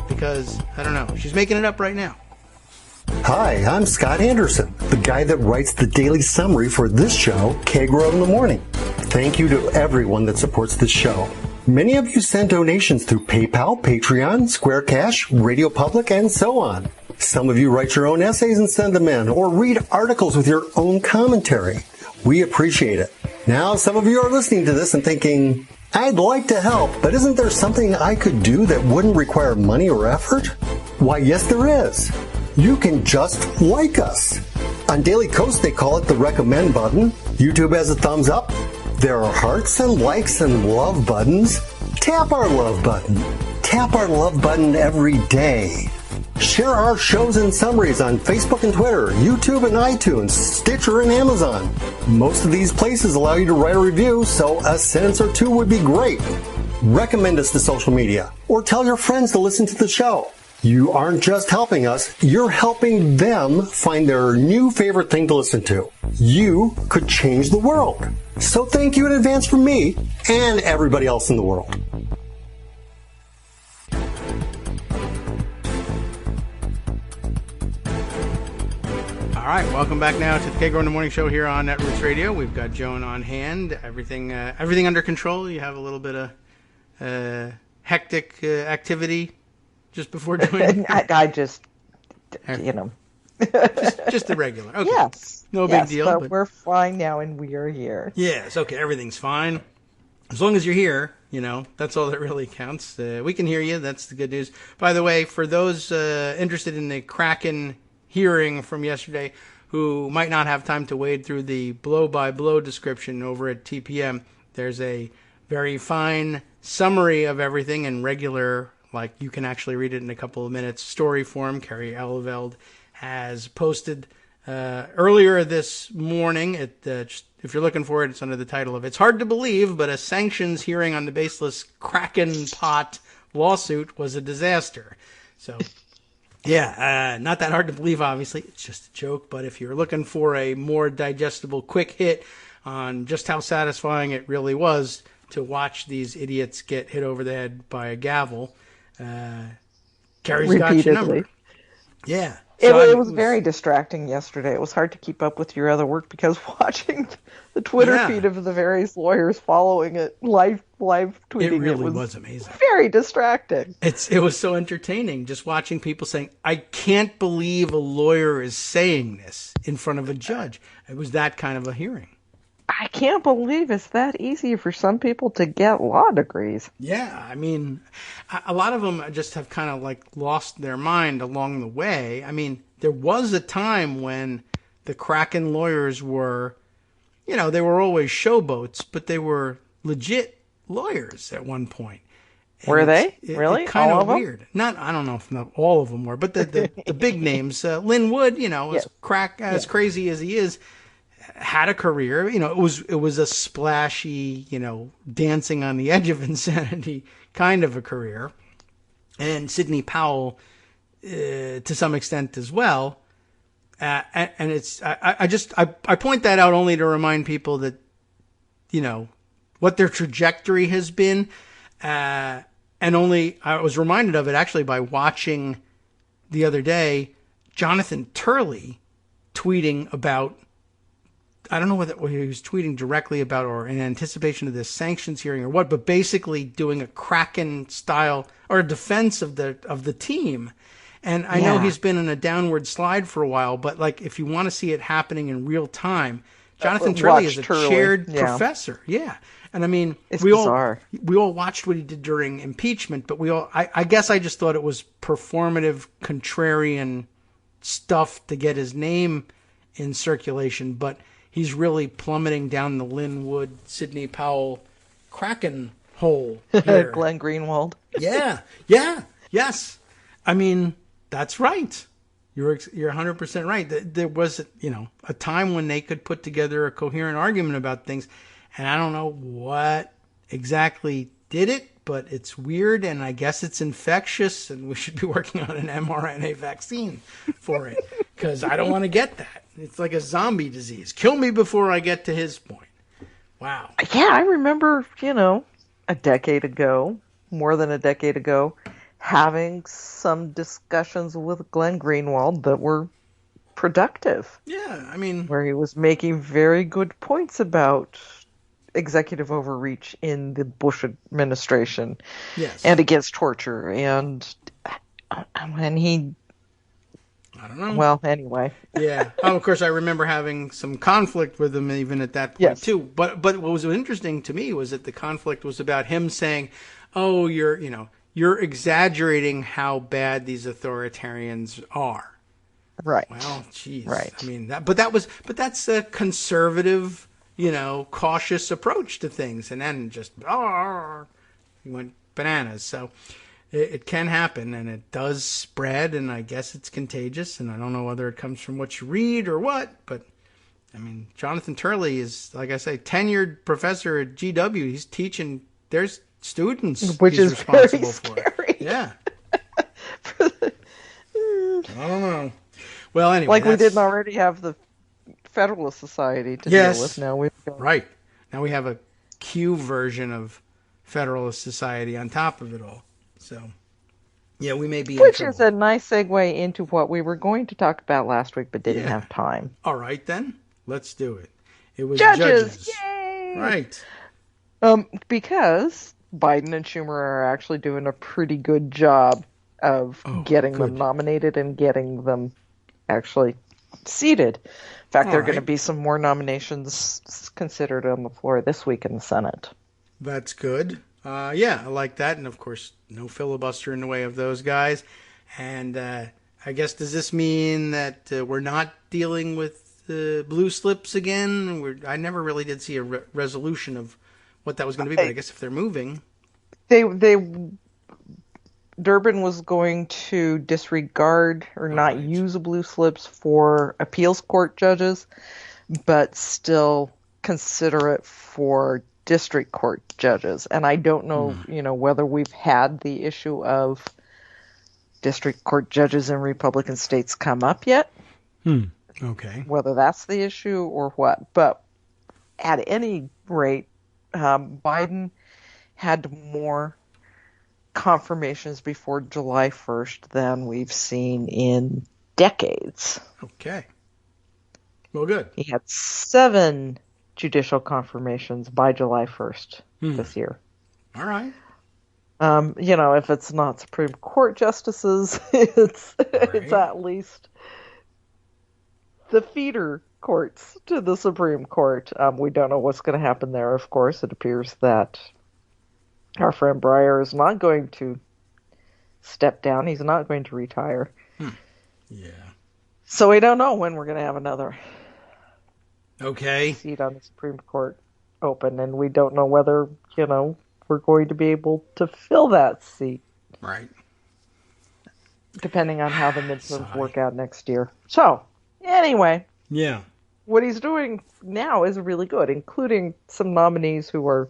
S2: because, I don't know, she's making it up right now.
S3: Hi, I'm Scott Anderson, the guy that writes the daily summary for this show, Kagro in the Morning. Thank you to everyone that supports this show. Many of you send donations through PayPal, Patreon, Square Cash, Radio Public, and so on. Some of you write your own essays and send them in, or read articles with your own commentary. We appreciate it. Now, some of you are listening to this and thinking, I'd like to help, but isn't there something I could do that wouldn't require money or effort? Why, yes, there is. You can just like us. On Daily Kos, they call it the recommend button. YouTube has a thumbs up. There are hearts and likes and love buttons. Tap our love button. Tap our love button every day. Share our shows and summaries on Facebook and Twitter, YouTube and iTunes, Stitcher and Amazon. Most of these places allow you to write a review, so a sentence or two would be great. Recommend us to social media, or tell your friends to listen to the show. You aren't just helping us, you're helping them find their new favorite thing to listen to. You could change the world. So thank you in advance from me and everybody else in the world.
S2: All right, welcome back now to the Kagro in the Morning Show here on Netroots Radio. We've got Joan on hand. Everything under control. You have a little bit of hectic activity just before joining.
S4: I just, you know.
S2: just the regular. Okay.
S4: Yes.
S2: No big deal.
S4: But we're fine now, and we are here.
S2: Yes, okay, everything's fine. As long as you're here, that's all that really counts. We can hear you. That's the good news. By the way, for those interested in the Kraken hearing from yesterday who might not have time to wade through the blow-by-blow description over at TPM, there's a very fine summary of everything in regular, like you can actually read it in a couple of minutes, story form. Carrie Elveld has posted earlier this morning. If you're looking for it, it's under the title of "It's Hard to Believe, but a sanctions hearing on the baseless Kraken pot lawsuit was a disaster." So, yeah, not that hard to believe, obviously. It's just a joke. But if you're looking for a more digestible, quick hit on just how satisfying it really was to watch these idiots get hit over the head by a gavel, Carrie's got your number. Yeah.
S4: It was very distracting yesterday. It was hard to keep up with your other work because watching the Twitter feed of the various lawyers following it, live tweeting,
S2: it really was amazing.
S4: Very distracting.
S2: It was so entertaining just watching people saying, "I can't believe a lawyer is saying this in front of a judge." It was that kind of a hearing.
S4: I can't believe it's that easy for some people to get law degrees.
S2: Yeah, I mean, a lot of them just have kind of like lost their mind along the way. I mean, there was a time when the Kraken lawyers were, they were always showboats, but they were legit lawyers at one point. And
S4: were they? Really?
S2: Kind
S4: all
S2: of weird. I don't know if not all of them were, but the big names, Lynn Wood, as crazy as he is, had a career. It was a splashy, dancing on the edge of insanity kind of a career. And Sidney Powell, to some extent as well. And it's, I point that out only to remind people that, what their trajectory has been. And I was reminded of it actually by watching the other day, Jonathan Turley tweeting about, I don't know what he was tweeting directly about or in anticipation of this sanctions hearing or what, but basically doing a Kraken style or a defense of the team. And I know he's been in a downward slide for a while, but like if you want to see it happening in real time, Jonathan Turley is a chaired professor. Yeah. And I mean, we all watched what he did during impeachment, but I guess I just thought it was performative, contrarian stuff to get his name in circulation, but he's really plummeting down the Linwood, Sidney Powell Kraken hole here.
S4: Glenn Greenwald.
S2: Yeah, yes. I mean, that's right. You're 100% right. There was, a time when they could put together a coherent argument about things, and I don't know what exactly did it, but it's weird, and I guess it's infectious, and we should be working on an mRNA vaccine for it, because I don't want to get that. It's like a zombie disease. Kill me before I get to his point. Wow.
S4: Yeah, I remember, a decade ago, more than a decade ago, having some discussions with Glenn Greenwald that were productive.
S2: Yeah, I mean...
S4: where he was making very good points about executive overreach in the Bush administration.
S2: Yes.
S4: And against torture. And he...
S2: I don't know.
S4: Well, anyway.
S2: Yeah. Oh, of course, I remember having some conflict with him even at that point, too. But what was interesting to me was that the conflict was about him saying, oh, you're exaggerating how bad these authoritarians are.
S4: Right.
S2: Well, geez.
S4: Right.
S2: I mean, that's a conservative, cautious approach to things. And then just, he went bananas. So it can happen, and it does spread, and I guess it's contagious. And I don't know whether it comes from what you read or what, but I mean, Jonathan Turley is, like I say, tenured professor at GW. He's teaching, there's students
S4: which
S2: he's
S4: is
S2: responsible
S4: very
S2: for.
S4: scary.
S2: Yeah. I don't know. Well, anyway.
S4: Like we didn't already have the Federalist Society to deal with. Now we've got...
S2: Right. Now we have a Q version of Federalist Society on top of it all. So, yeah, we may be in
S4: Which
S2: trouble.
S4: is a nice segue into what we were going to talk about last week, but didn't have time.
S2: All right, then. Let's do it. It was
S4: Judges. Yay!
S2: Right.
S4: Because Biden and Schumer are actually doing a pretty good job of getting them nominated and getting them actually seated. In fact, there are going to be some more nominations considered on the floor this week in the Senate.
S2: That's good. Yeah, I like that. And, of course, no filibuster in the way of those guys. And I guess, does this mean that we're not dealing with blue slips again? I never really did see a resolution of what that was going to be, but I guess if they're moving...
S4: Durbin was going to disregard or not use blue slips for appeals court judges, but still consider it for district court judges. And I don't know, whether we've had the issue of district court judges in Republican states come up yet.
S2: Okay.
S4: Whether that's the issue or what. But at any rate, Biden had more confirmations before July 1st than we've seen in decades.
S2: Okay. Well, good.
S4: He had 7 judicial confirmations by July 1st this year.
S2: All right.
S4: If it's not Supreme Court justices, it's at least the feeder courts to the Supreme Court. We don't know what's going to happen there, of course. It appears that our friend Breyer is not going to step down. He's not going to retire.
S2: Yeah.
S4: So we don't know when we're going to have another seat on the Supreme Court open, and we don't know whether, we're going to be able to fill that seat.
S2: Right.
S4: Depending on how the midterms work out next year. So, anyway.
S2: Yeah.
S4: What he's doing now is really good, including some nominees who are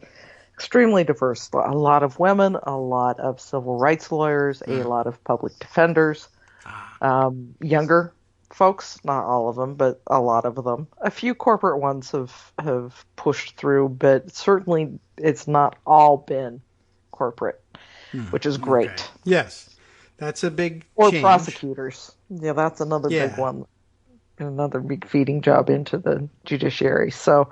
S4: extremely diverse. A lot of women, a lot of civil rights lawyers, a lot of public defenders, younger folks, not all of them, but a lot of them. A few corporate ones have pushed through, but certainly it's not all been corporate, which is great.
S2: Okay. Yes. That's a big
S4: Or
S2: change.
S4: prosecutors. Yeah, that's another big one. Another big feeding job into the judiciary. So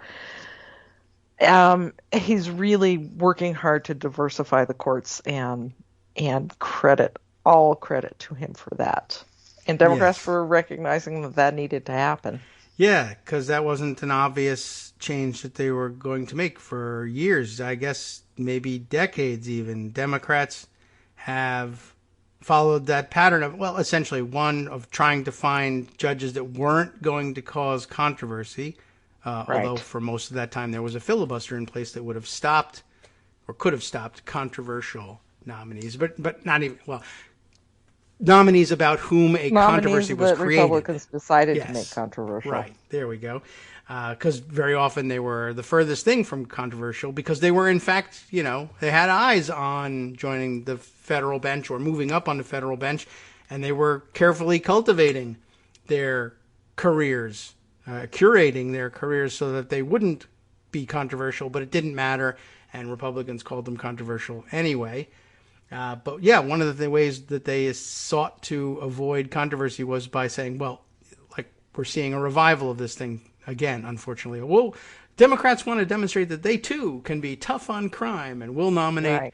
S4: he's really working hard to diversify the courts, and all credit to him for that. And Democrats for recognizing that needed to happen.
S2: Yeah, because that wasn't an obvious change that they were going to make for years. I guess maybe decades even. Democrats have followed that pattern of, well, essentially one of trying to find judges that weren't going to cause controversy, although for most of that time there was a filibuster in place that would have stopped or could have stopped controversial nominees, but not even, well, nominees about whom a controversy was created.
S4: Republicans decided to make controversial.
S2: Right, there we go. Because very often they were the furthest thing from controversial because they were, in fact, they had eyes on joining the federal bench or moving up on the federal bench, and they were carefully cultivating their careers, curating their careers so that they wouldn't be controversial, but it didn't matter, and Republicans called them controversial anyway. But yeah, one of the ways that they sought to avoid controversy was by saying, well, like we're seeing a revival of this thing again, unfortunately. Well, Democrats want to demonstrate that they too can be tough on crime and will nominate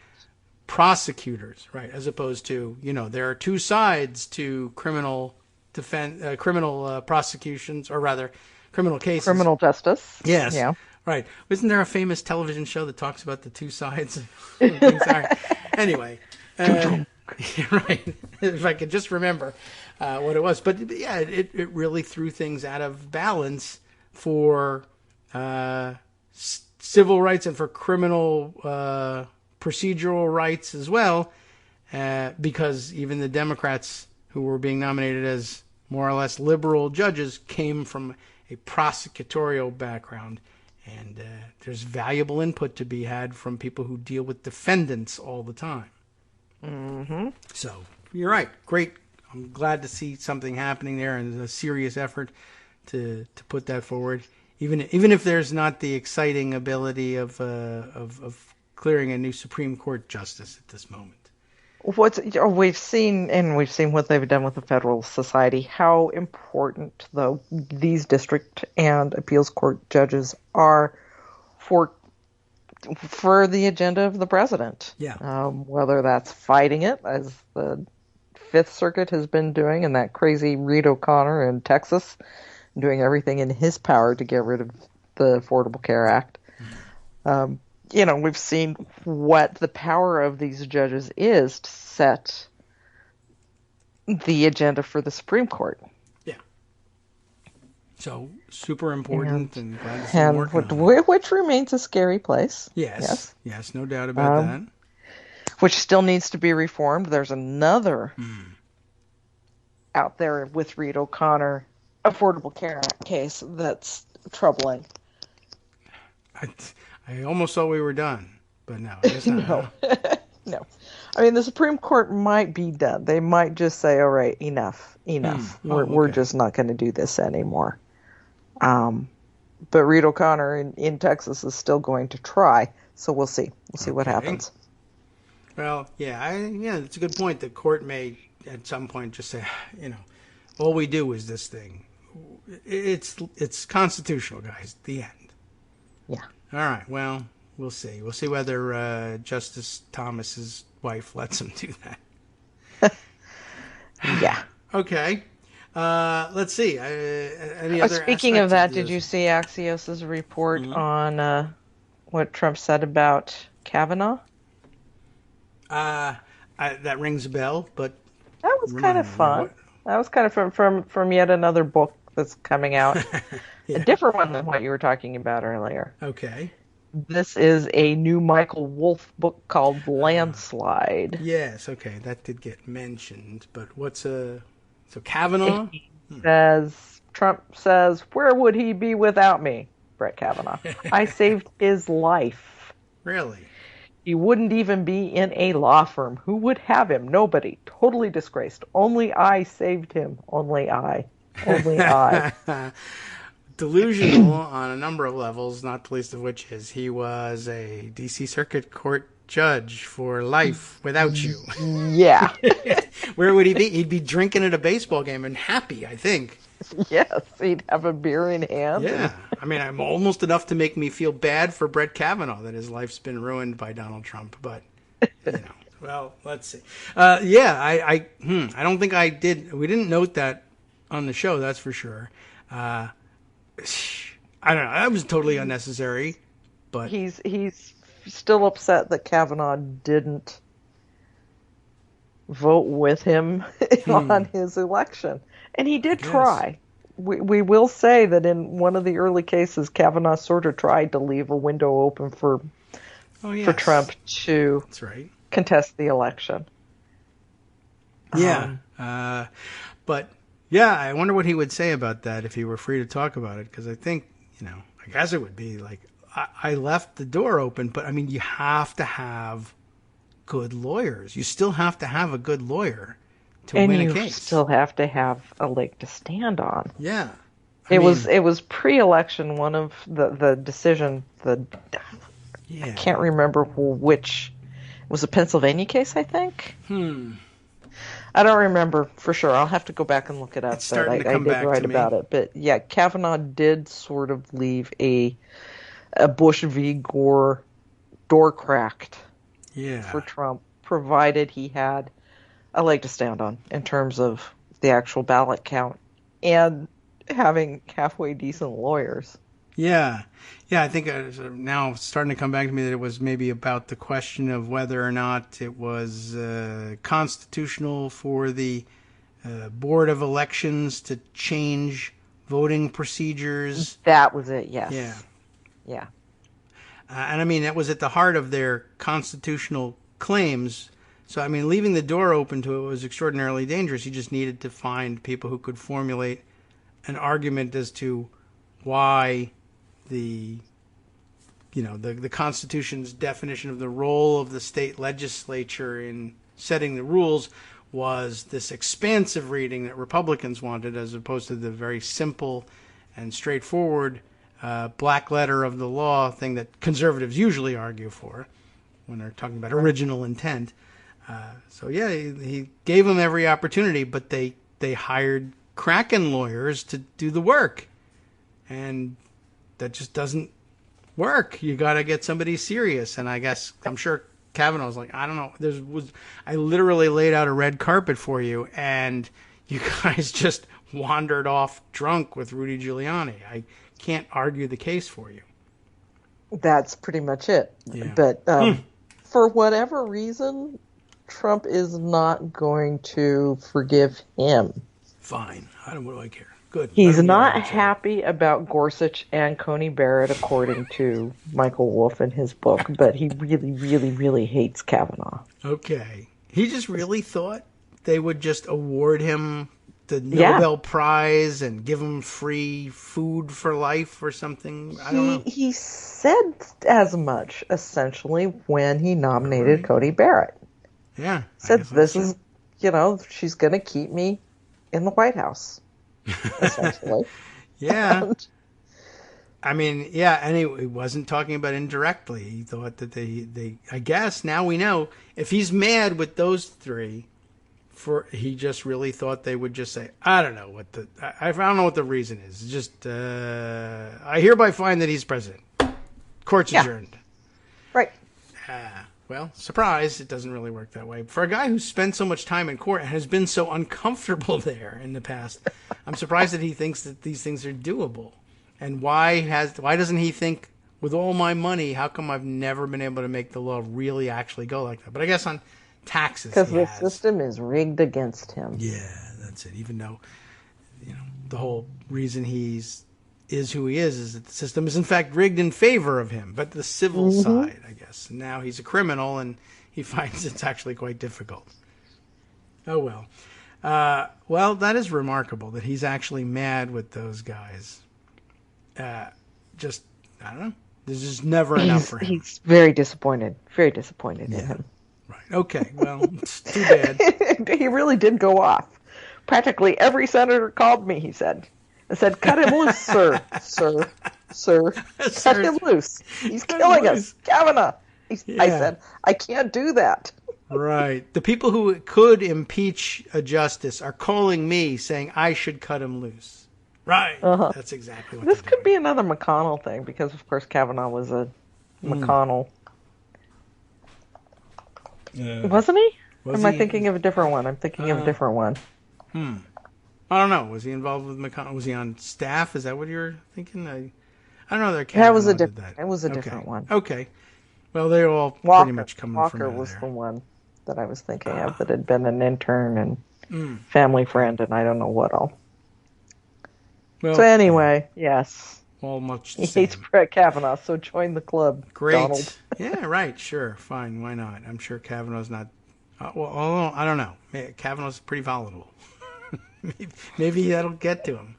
S2: prosecutors, right? As opposed to, there are two sides to criminal prosecutions, or rather criminal cases. Criminal
S4: justice.
S2: Yes.
S4: Yeah.
S2: Right. Isn't there a famous television show that talks about the two sides? Anyway, right. If I could just remember what it was. But yeah, it really threw things out of balance for civil rights and for criminal procedural rights as well, because even the Democrats who were being nominated as more or less liberal judges came from a prosecutorial background. And there's valuable input to be had from people who deal with defendants all the time. Mm-hmm. So you're right. Great. I'm glad to see something happening there, and a serious effort to put that forward. Even if there's not the exciting ability of clearing a new Supreme Court justice at this moment.
S4: We've seen what they've done with the Federal Society, how important though these district and appeals court judges are for the agenda of the president.
S2: Yeah.
S4: Whether that's fighting it, as the Fifth Circuit has been doing, and that crazy Reed O'Connor in Texas, doing everything in his power to get rid of the Affordable Care Act. We've seen what the power of these judges is to set the agenda for the Supreme Court.
S2: Yeah. So super important, and glad to see them working on it.
S4: Which remains a scary place.
S2: Yes, no doubt about that.
S4: Which still needs to be reformed. There's another out there with Reed O'Connor Affordable Care Act case that's troubling.
S2: I almost thought we were done, but no, I guess not.
S4: No. I mean, the Supreme Court might be done. They might just say, all right, enough. We're just not going to do this anymore. But Reed O'Connor in Texas is still going to try, so we'll see. We'll see what happens.
S2: Well, yeah, it's a good point. The court may, at some point, just say, all we do is this thing. It's constitutional, guys. The end.
S4: Yeah.
S2: All right. Well, we'll see. We'll see whether Justice Thomas's wife lets him do that.
S4: Yeah.
S2: Okay. Let's see. Any other?
S4: Speaking of that, did you see Axios's report on what Trump said about Kavanaugh?
S2: That rings a bell, but
S4: that was kind of fun. That was kind of from yet another book that's coming out. Yeah. A different one than what you were talking about earlier.
S2: Okay.
S4: This is a new Michael Wolff book called Landslide.
S2: Yes, okay, that did get mentioned. But so Kavanaugh?
S4: Trump says, where would he be without me, Brett Kavanaugh? I saved his life.
S2: Really?
S4: He wouldn't even be in a law firm. Who would have him? Nobody. Totally disgraced. Only I saved him. Only I. Only I.
S2: Delusional on a number of levels, not the least of which is he was a D.C. Circuit Court judge for life without you.
S4: Yeah.
S2: Where would he be? He'd be drinking at a baseball game and happy, I think.
S4: Yes, he'd have a beer in hand.
S2: Yeah. I mean, I'm almost enough to make me feel bad for Brett Kavanaugh that his life's been ruined by Donald Trump, but, well, let's see. I don't think I did. We didn't note that on the show, that's for sure. I don't know. That was totally unnecessary, but
S4: he's still upset that Kavanaugh didn't vote with him on his election. And he did try. We will say that in one of the early cases, Kavanaugh sort of tried to leave a window open for Trump to contest the election.
S2: Yeah. But, yeah, I wonder what he would say about that if he were free to talk about it. Because I think, I guess it would be like, I left the door open, but, I mean, you have to have good lawyers. You still have to have a good lawyer to win a case.
S4: And you still have to have a leg to stand on.
S2: Yeah.
S4: It was pre-election, one of the decision, I can't remember which, it was a Pennsylvania case, I think? I don't remember for sure. I'll have to go back and look it up.
S2: It's starting to come
S4: back
S2: back to me.
S4: I did write about it. But yeah, Kavanaugh did sort of leave a Bush v. Gore door cracked for Trump, provided he had a leg to stand on in terms of the actual ballot count and having halfway decent lawyers.
S2: Yeah. Yeah, I think now it's starting to come back to me that it was maybe about the question of whether or not it was constitutional for the Board of Elections to change voting procedures.
S4: That was it, yes.
S2: Yeah. And I mean, that was at the heart of their constitutional claims. So, I mean, leaving the door open to it was extraordinarily dangerous. You just needed to find people who could formulate an argument as to why the Constitution's definition of the role of the state legislature in setting the rules was this expansive reading that Republicans wanted, as opposed to the very simple and straightforward black letter of the law thing that conservatives usually argue for when they're talking about original intent. So yeah, he gave them every opportunity, but they hired Kraken lawyers to do the work, and that just doesn't work. You got to get somebody serious, and I'm sure Kavanaugh was like, I don't know. I literally laid out a red carpet for you, and you guys just wandered off drunk with Rudy Giuliani. I can't argue the case for you.
S4: That's pretty much it.
S2: Yeah.
S4: But for whatever reason, Trump is not going to forgive him.
S2: Fine. What do I care? Good.
S4: He's not happy about Gorsuch and Coney Barrett, according to Michael Wolff in his book, but he really, really, really hates Kavanaugh.
S2: Okay. He just really thought they would just award him the Nobel Prize and give him free food for life or something. I don't know.
S4: He said as much, essentially, when he nominated Coney Barrett.
S2: Yeah.
S4: Said this is, she's going to keep me in the White House, essentially.
S2: Yeah. And he wasn't talking about indirectly. He thought that they I guess now we know, if he's mad with those three, he just really thought they would just say, I don't know what the reason is. It's just, I hereby find that he's president. Court's adjourned.
S4: Right.
S2: Well, surprise, it doesn't really work that way. For a guy who spent so much time in court and has been so uncomfortable there in the past, I'm surprised that he thinks that these things are doable. And why doesn't he think, with all my money, how come I've never been able to make the law really actually go like that? But I guess on taxes,
S4: because the system is rigged against him.
S2: Yeah, that's it. Even though, the whole reason he's who he is that the system is in fact rigged in favor of him, but the civil side, I guess. Now he's a criminal and he finds it's actually quite difficult. Oh well. Well, that is remarkable that he's actually mad with those guys. I don't know. There's just never enough for him.
S4: He's very disappointed in him.
S2: Right. Okay. Well, it's too bad.
S4: He really did go off. Practically every senator called me, he said. I said, cut him loose, sir. Cut him loose. He's killing us. Kavanaugh. I said, I can't do that.
S2: Right. The people who could impeach a justice are calling me saying I should cut him loose. Right. That's exactly what
S4: this could be another McConnell thing, because, of course, Kavanaugh was a McConnell. Wasn't he? Am I thinking of a different one? I'm thinking of a different one.
S2: I don't know. Was he involved with McConnell? Was he on staff? Is that what you're thinking? I don't know.
S4: That was a different. It was a different one.
S2: Okay. Well, they're all pretty much coming from
S4: Walker was the one. that I was thinking of that had been an intern and family friend and I don't know what all.
S2: Well,
S4: So anyway, yes.
S2: All much the
S4: He
S2: same.
S4: hates Brett Kavanaugh, so join the club,
S2: Great.
S4: Donald.
S2: Yeah, right. Sure. Fine. Why not? I'm sure Kavanaugh's not. Well, I don't know. Kavanaugh's pretty volatile. Maybe that'll get to him.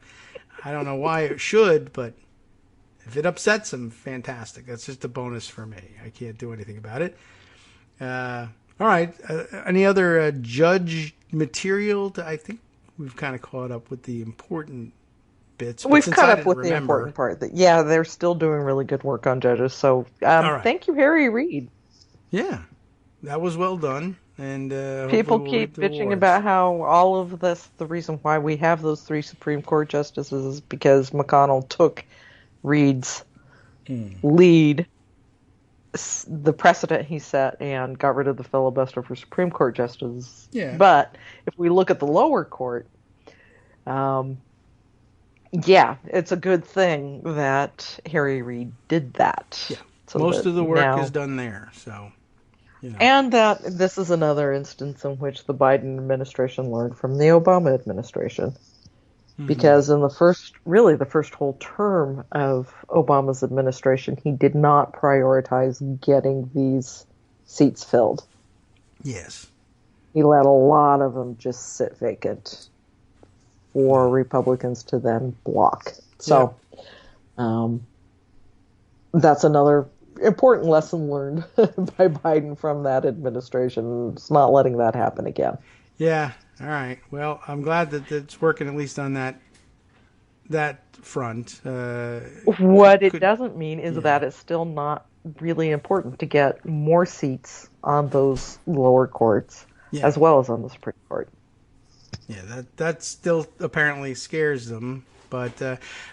S2: I don't know why it should, but if it upsets him, fantastic. That's just a bonus for me. I can't do anything about it. All right. Any other judge material? I think we've kind of caught up with the important bits.
S4: We've caught up with the important part. Yeah, they're still doing really good work on judges. So
S2: right.
S4: Thank you, Harry Reid.
S2: Yeah, that was well done. And
S4: people keep bitching about how all of this, the reason why we have those 3 Supreme Court justices is because McConnell took Reid's lead, the precedent he set, and got rid of the filibuster for Supreme Court justices.
S2: Yeah.
S4: But if we look at the lower court, yeah, it's a good thing that Harry Reid did that.
S2: Yeah,
S4: so
S2: most of the work is done there, so... You know.
S4: And that this is another instance in which the Biden administration learned from the Obama administration. Because in the first whole term of Obama's administration, he did not prioritize getting these seats filled.
S2: Yes.
S4: He let a lot of them just sit vacant for Republicans to then block. So that's another important lesson learned by Biden from that administration. It's not letting that happen again.
S2: Yeah. All right. Well, I'm glad that it's working at least on that front.
S4: What it doesn't mean is that it's still not really important to get more seats on those lower courts as well as on the Supreme Court.
S2: Yeah, that still apparently scares them. But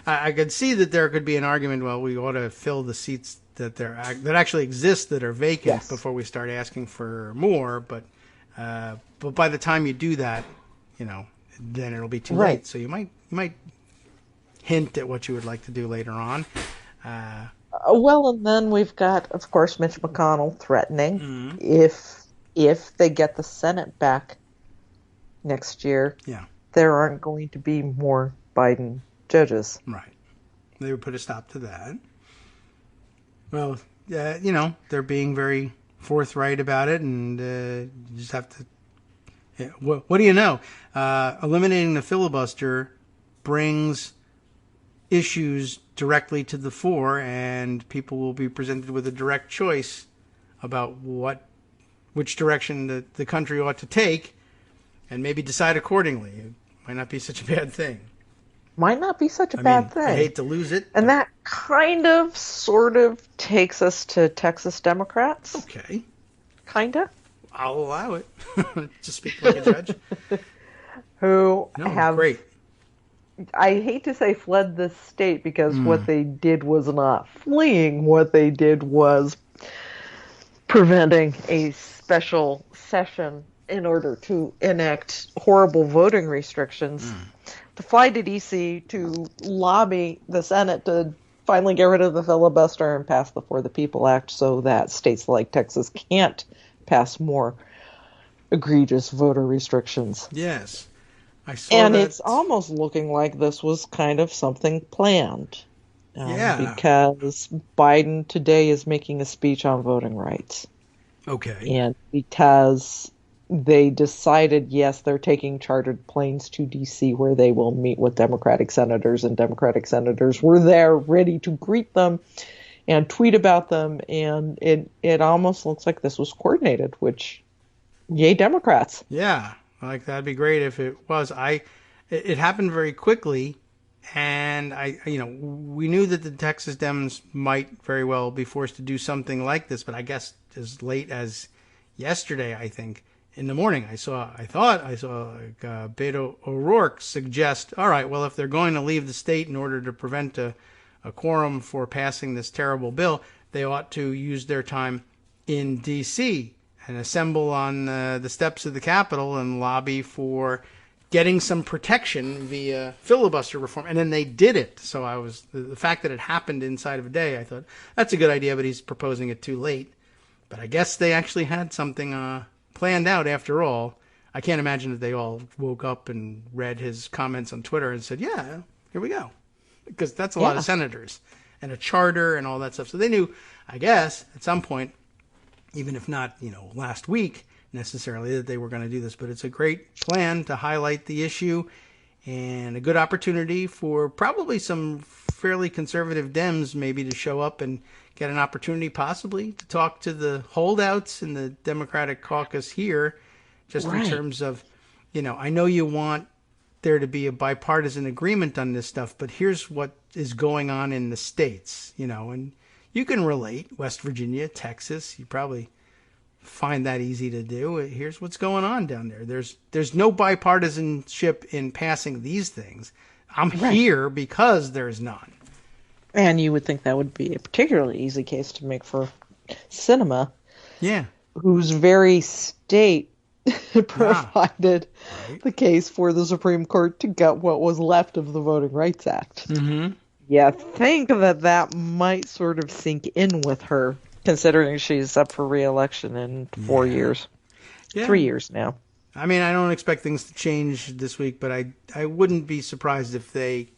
S2: I could see that there could be an argument, well, we ought to fill the seats that actually exist that are vacant before we start asking for more. But by the time you do that, then it'll be too late. So you might hint at what you would like to do later on.
S4: Well, and then we've got, of course, Mitch McConnell threatening if they get the Senate back next year, there aren't going to be more Biden judges.
S2: Right. They would put a stop to that. Well, they're being very forthright about it, and you just have to... Yeah, what do you know? Eliminating the filibuster brings issues directly to the fore, and people will be presented with a direct choice about which direction the country ought to take, and maybe decide accordingly. It might not be such a bad thing.
S4: Might not be such a bad thing.
S2: I hate to lose it.
S4: And that kind of, sort of, takes us to Texas Democrats.
S2: Okay.
S4: Kinda.
S2: I'll allow it. To speak like a judge.
S4: Who have...
S2: Great.
S4: I hate to say fled this state because what they did was not fleeing. What they did was preventing a special session in order to enact horrible voting restrictions. To fly to D.C. to lobby the Senate to finally get rid of the filibuster and pass the For the People Act so that states like Texas can't pass more egregious voter restrictions.
S2: Yes. I saw
S4: and
S2: that.
S4: It's almost looking like this was kind of something planned. Because Biden today is making a speech on voting rights.
S2: Okay.
S4: And because they decided, yes, they're taking chartered planes to D.C. where they will meet with Democratic senators, and Democratic senators were there ready to greet them and tweet about them, and it almost looks like this was coordinated, which, yay, Democrats.
S2: Yeah, that'd be great if it was. It happened very quickly, and we knew that the Texas Dems might very well be forced to do something like this, but I guess as late as yesterday, I think, in the morning, I thought I saw Beto O'Rourke suggest, all right, well, if they're going to leave the state in order to prevent a quorum for passing this terrible bill, they ought to use their time in D.C. and assemble on the steps of the Capitol and lobby for getting some protection via filibuster reform. And then they did it. So the fact that it happened inside of a day, I thought, that's a good idea, but he's proposing it too late. But I guess they actually had something planned out after all. I can't imagine that they all woke up and read his comments on Twitter and said, yeah, here we go. Because that's a lot of senators and a charter and all that stuff. So they knew, I guess, at some point, even if not, last week necessarily, that they were going to do this. But it's a great plan to highlight the issue and a good opportunity for probably some fairly conservative Dems maybe to show up and get an opportunity possibly to talk to the holdouts in the Democratic caucus here, just in terms of, I know you want there to be a bipartisan agreement on this stuff, but here's what is going on in the states, and you can relate West Virginia, Texas. You probably find that easy to do. Here's what's going on down there. There's no bipartisanship in passing these things. I'm here because there's none.
S4: And you would think that would be a particularly easy case to make for Sinema.
S2: Yeah.
S4: Whose very state provided the case for the Supreme Court to get what was left of the Voting Rights Act.
S2: Mm-hmm.
S4: Yeah, think that might sort of sink in with her, considering she's up for re-election in 4 years. Yeah. 3 years now.
S2: I mean, I don't expect things to change this week, but I wouldn't be surprised if they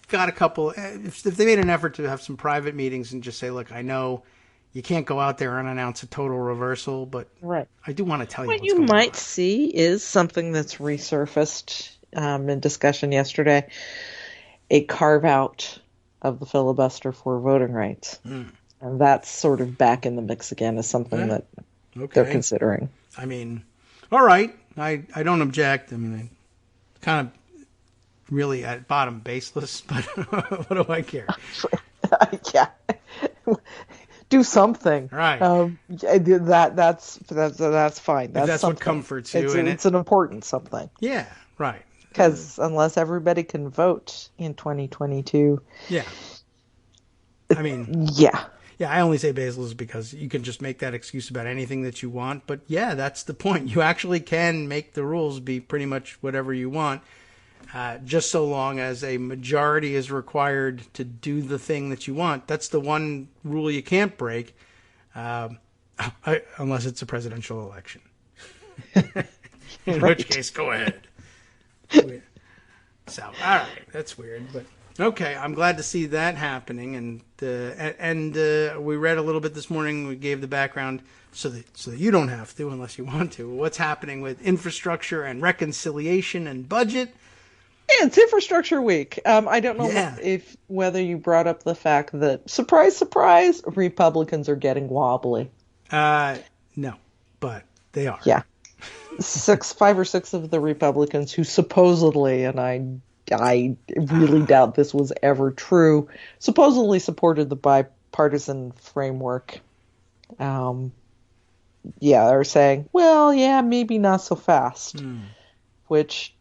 S2: got a couple, if they made an effort to have some private meetings and just say, look, I know you can't go out there and announce a total reversal, but I do want to tell you what's going on. What you might
S4: see is something that's resurfaced in discussion yesterday, a carve-out of the filibuster for voting rights. And that's sort of back in the mix again as something that they're considering.
S2: I mean, all right. I don't object. I mean, I kind of really at bottom baseless, but what do I care?
S4: Yeah. Do something.
S2: Right.
S4: That's fine.
S2: That's what comforts you.
S4: It's an important something.
S2: Yeah, right.
S4: Because unless everybody can vote in 2022.
S2: Yeah. I mean.
S4: Yeah.
S2: Yeah, I only say baseless because you can just make that excuse about anything that you want. But yeah, that's the point. You actually can make the rules be pretty much whatever you want. Just so long as a majority is required to do the thing that you want. That's the one rule you can't break, unless it's a presidential election. In which case, go ahead. So, all right, that's weird, but okay. I'm glad to see that happening, and we read a little bit this morning. We gave the background so that you don't have to unless you want to. What's happening with infrastructure and reconciliation and budget?
S4: Yeah, it's Infrastructure Week. I don't know whether you brought up the fact that, surprise, surprise, Republicans are getting wobbly.
S2: No, but they are.
S4: Yeah. 5 or 6 of the Republicans who supposedly, and I really doubt this was ever true, supposedly supported the bipartisan framework. They're saying, well, yeah, maybe not so fast. Which,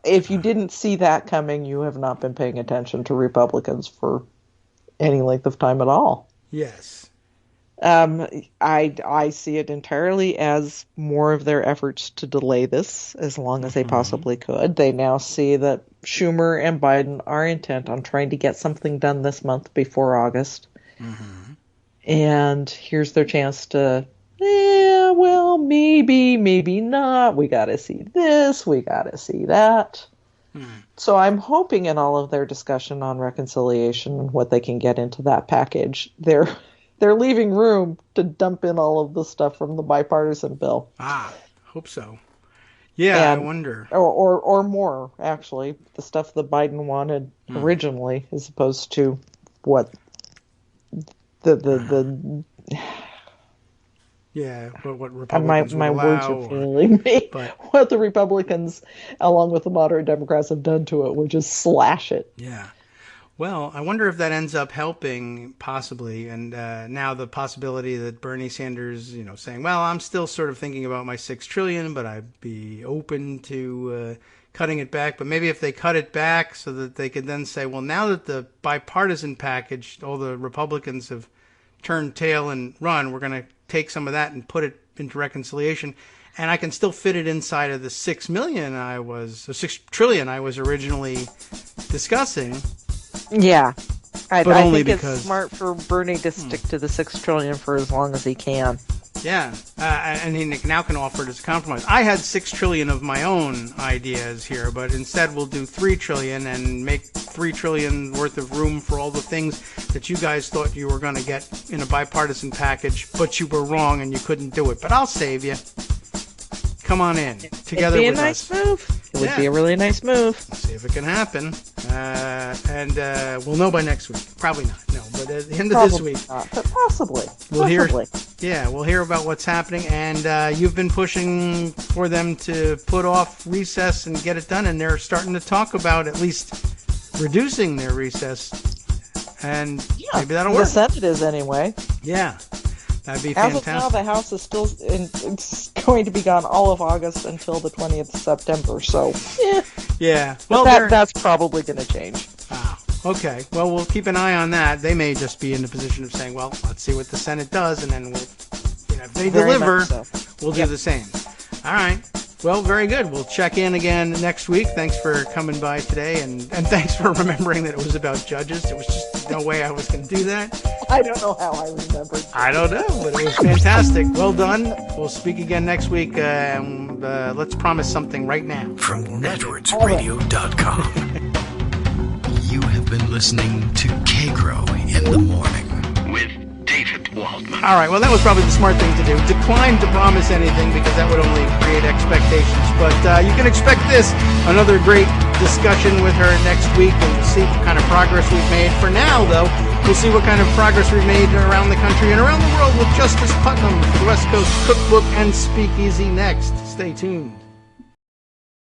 S4: if you didn't see that coming, you have not been paying attention to Republicans for any length of time at all.
S2: Yes.
S4: I see it entirely as more of their efforts to delay this as long as they possibly could. They now see that Schumer and Biden are intent on trying to get something done this month before August. And here's their chance to, maybe not. We got to see this. We got to see that. So I'm hoping in all of their discussion on reconciliation and what they can get into that package, they're leaving room to dump in all of the stuff from the bipartisan bill.
S2: Hope so. Yeah, I wonder.
S4: Or more, actually. The stuff that Biden wanted originally, as opposed to what the
S2: yeah, what Republicans
S4: my
S2: would
S4: words
S2: allow,
S4: are failing me.
S2: But
S4: what the Republicans, along with the moderate Democrats, have done to it, which is slash it.
S2: Yeah. Well, I wonder if that ends up helping, possibly, and now the possibility that Bernie Sanders, saying, well, I'm still sort of thinking about my $6 trillion, but I'd be open to cutting it back. But maybe if they cut it back so that they could then say, well, now that the bipartisan package, all the Republicans have turned tail and run, we're going to take some of that and put it into reconciliation. And I can still fit it inside of the $6 trillion I was originally discussing.
S4: Yeah. I
S2: only
S4: think
S2: because
S4: it's smart for Bernie to stick to the $6 trillion for as long as he can.
S2: Yeah, and he now can offer it as a compromise. I had 6 trillion of my own ideas here, but instead we'll do 3 trillion and make 3 trillion worth of room for all the things that you guys thought you were going to get in a bipartisan package, but you were wrong and you couldn't do it. But I'll save you. Come on in. Together with us.
S4: It would be a nice move. It would be a really nice move.
S2: See if it can happen. And we'll know by next week. Probably not. No, but at the end of this week.
S4: Not, but possibly.
S2: We'll hear about what's happening. And you've been pushing for them to put off recess and get it done. And they're starting to talk about at least reducing their recess. And maybe that'll work.
S4: The Senate is anyway.
S2: Yeah. That'd be fantastic.
S4: As of now, the House is still it's going to be gone all of August until the 20th of September. So,
S2: yeah.
S4: Well, that's probably going to change.
S2: Wow. Okay. Well, we'll keep an eye on that. They may just be in the position of saying, "Well, let's see what the Senate does, and then if they deliver, we'll do the same." All right. Well, very good. We'll check in again next week. Thanks for coming by today, and thanks for remembering that it was about judges. There was just no way I was going to do that.
S4: I don't know how I remembered.
S2: I don't know, but it was fantastic. Well done. We'll speak again next week, and let's promise something right now.
S1: From networksradio.com. You have been listening to Kagro in the Morning with David Waldman.
S2: All right, well, that was probably the smart thing to do. Decline to promise anything because that would only create expectations. But you can expect this, another great discussion with her next week, and we'll see what kind of progress we've made. For now, though, we'll see what kind of progress we've made around the country and around the world with Justice Putnam for the West Coast Cookbook and Speakeasy next. Stay tuned.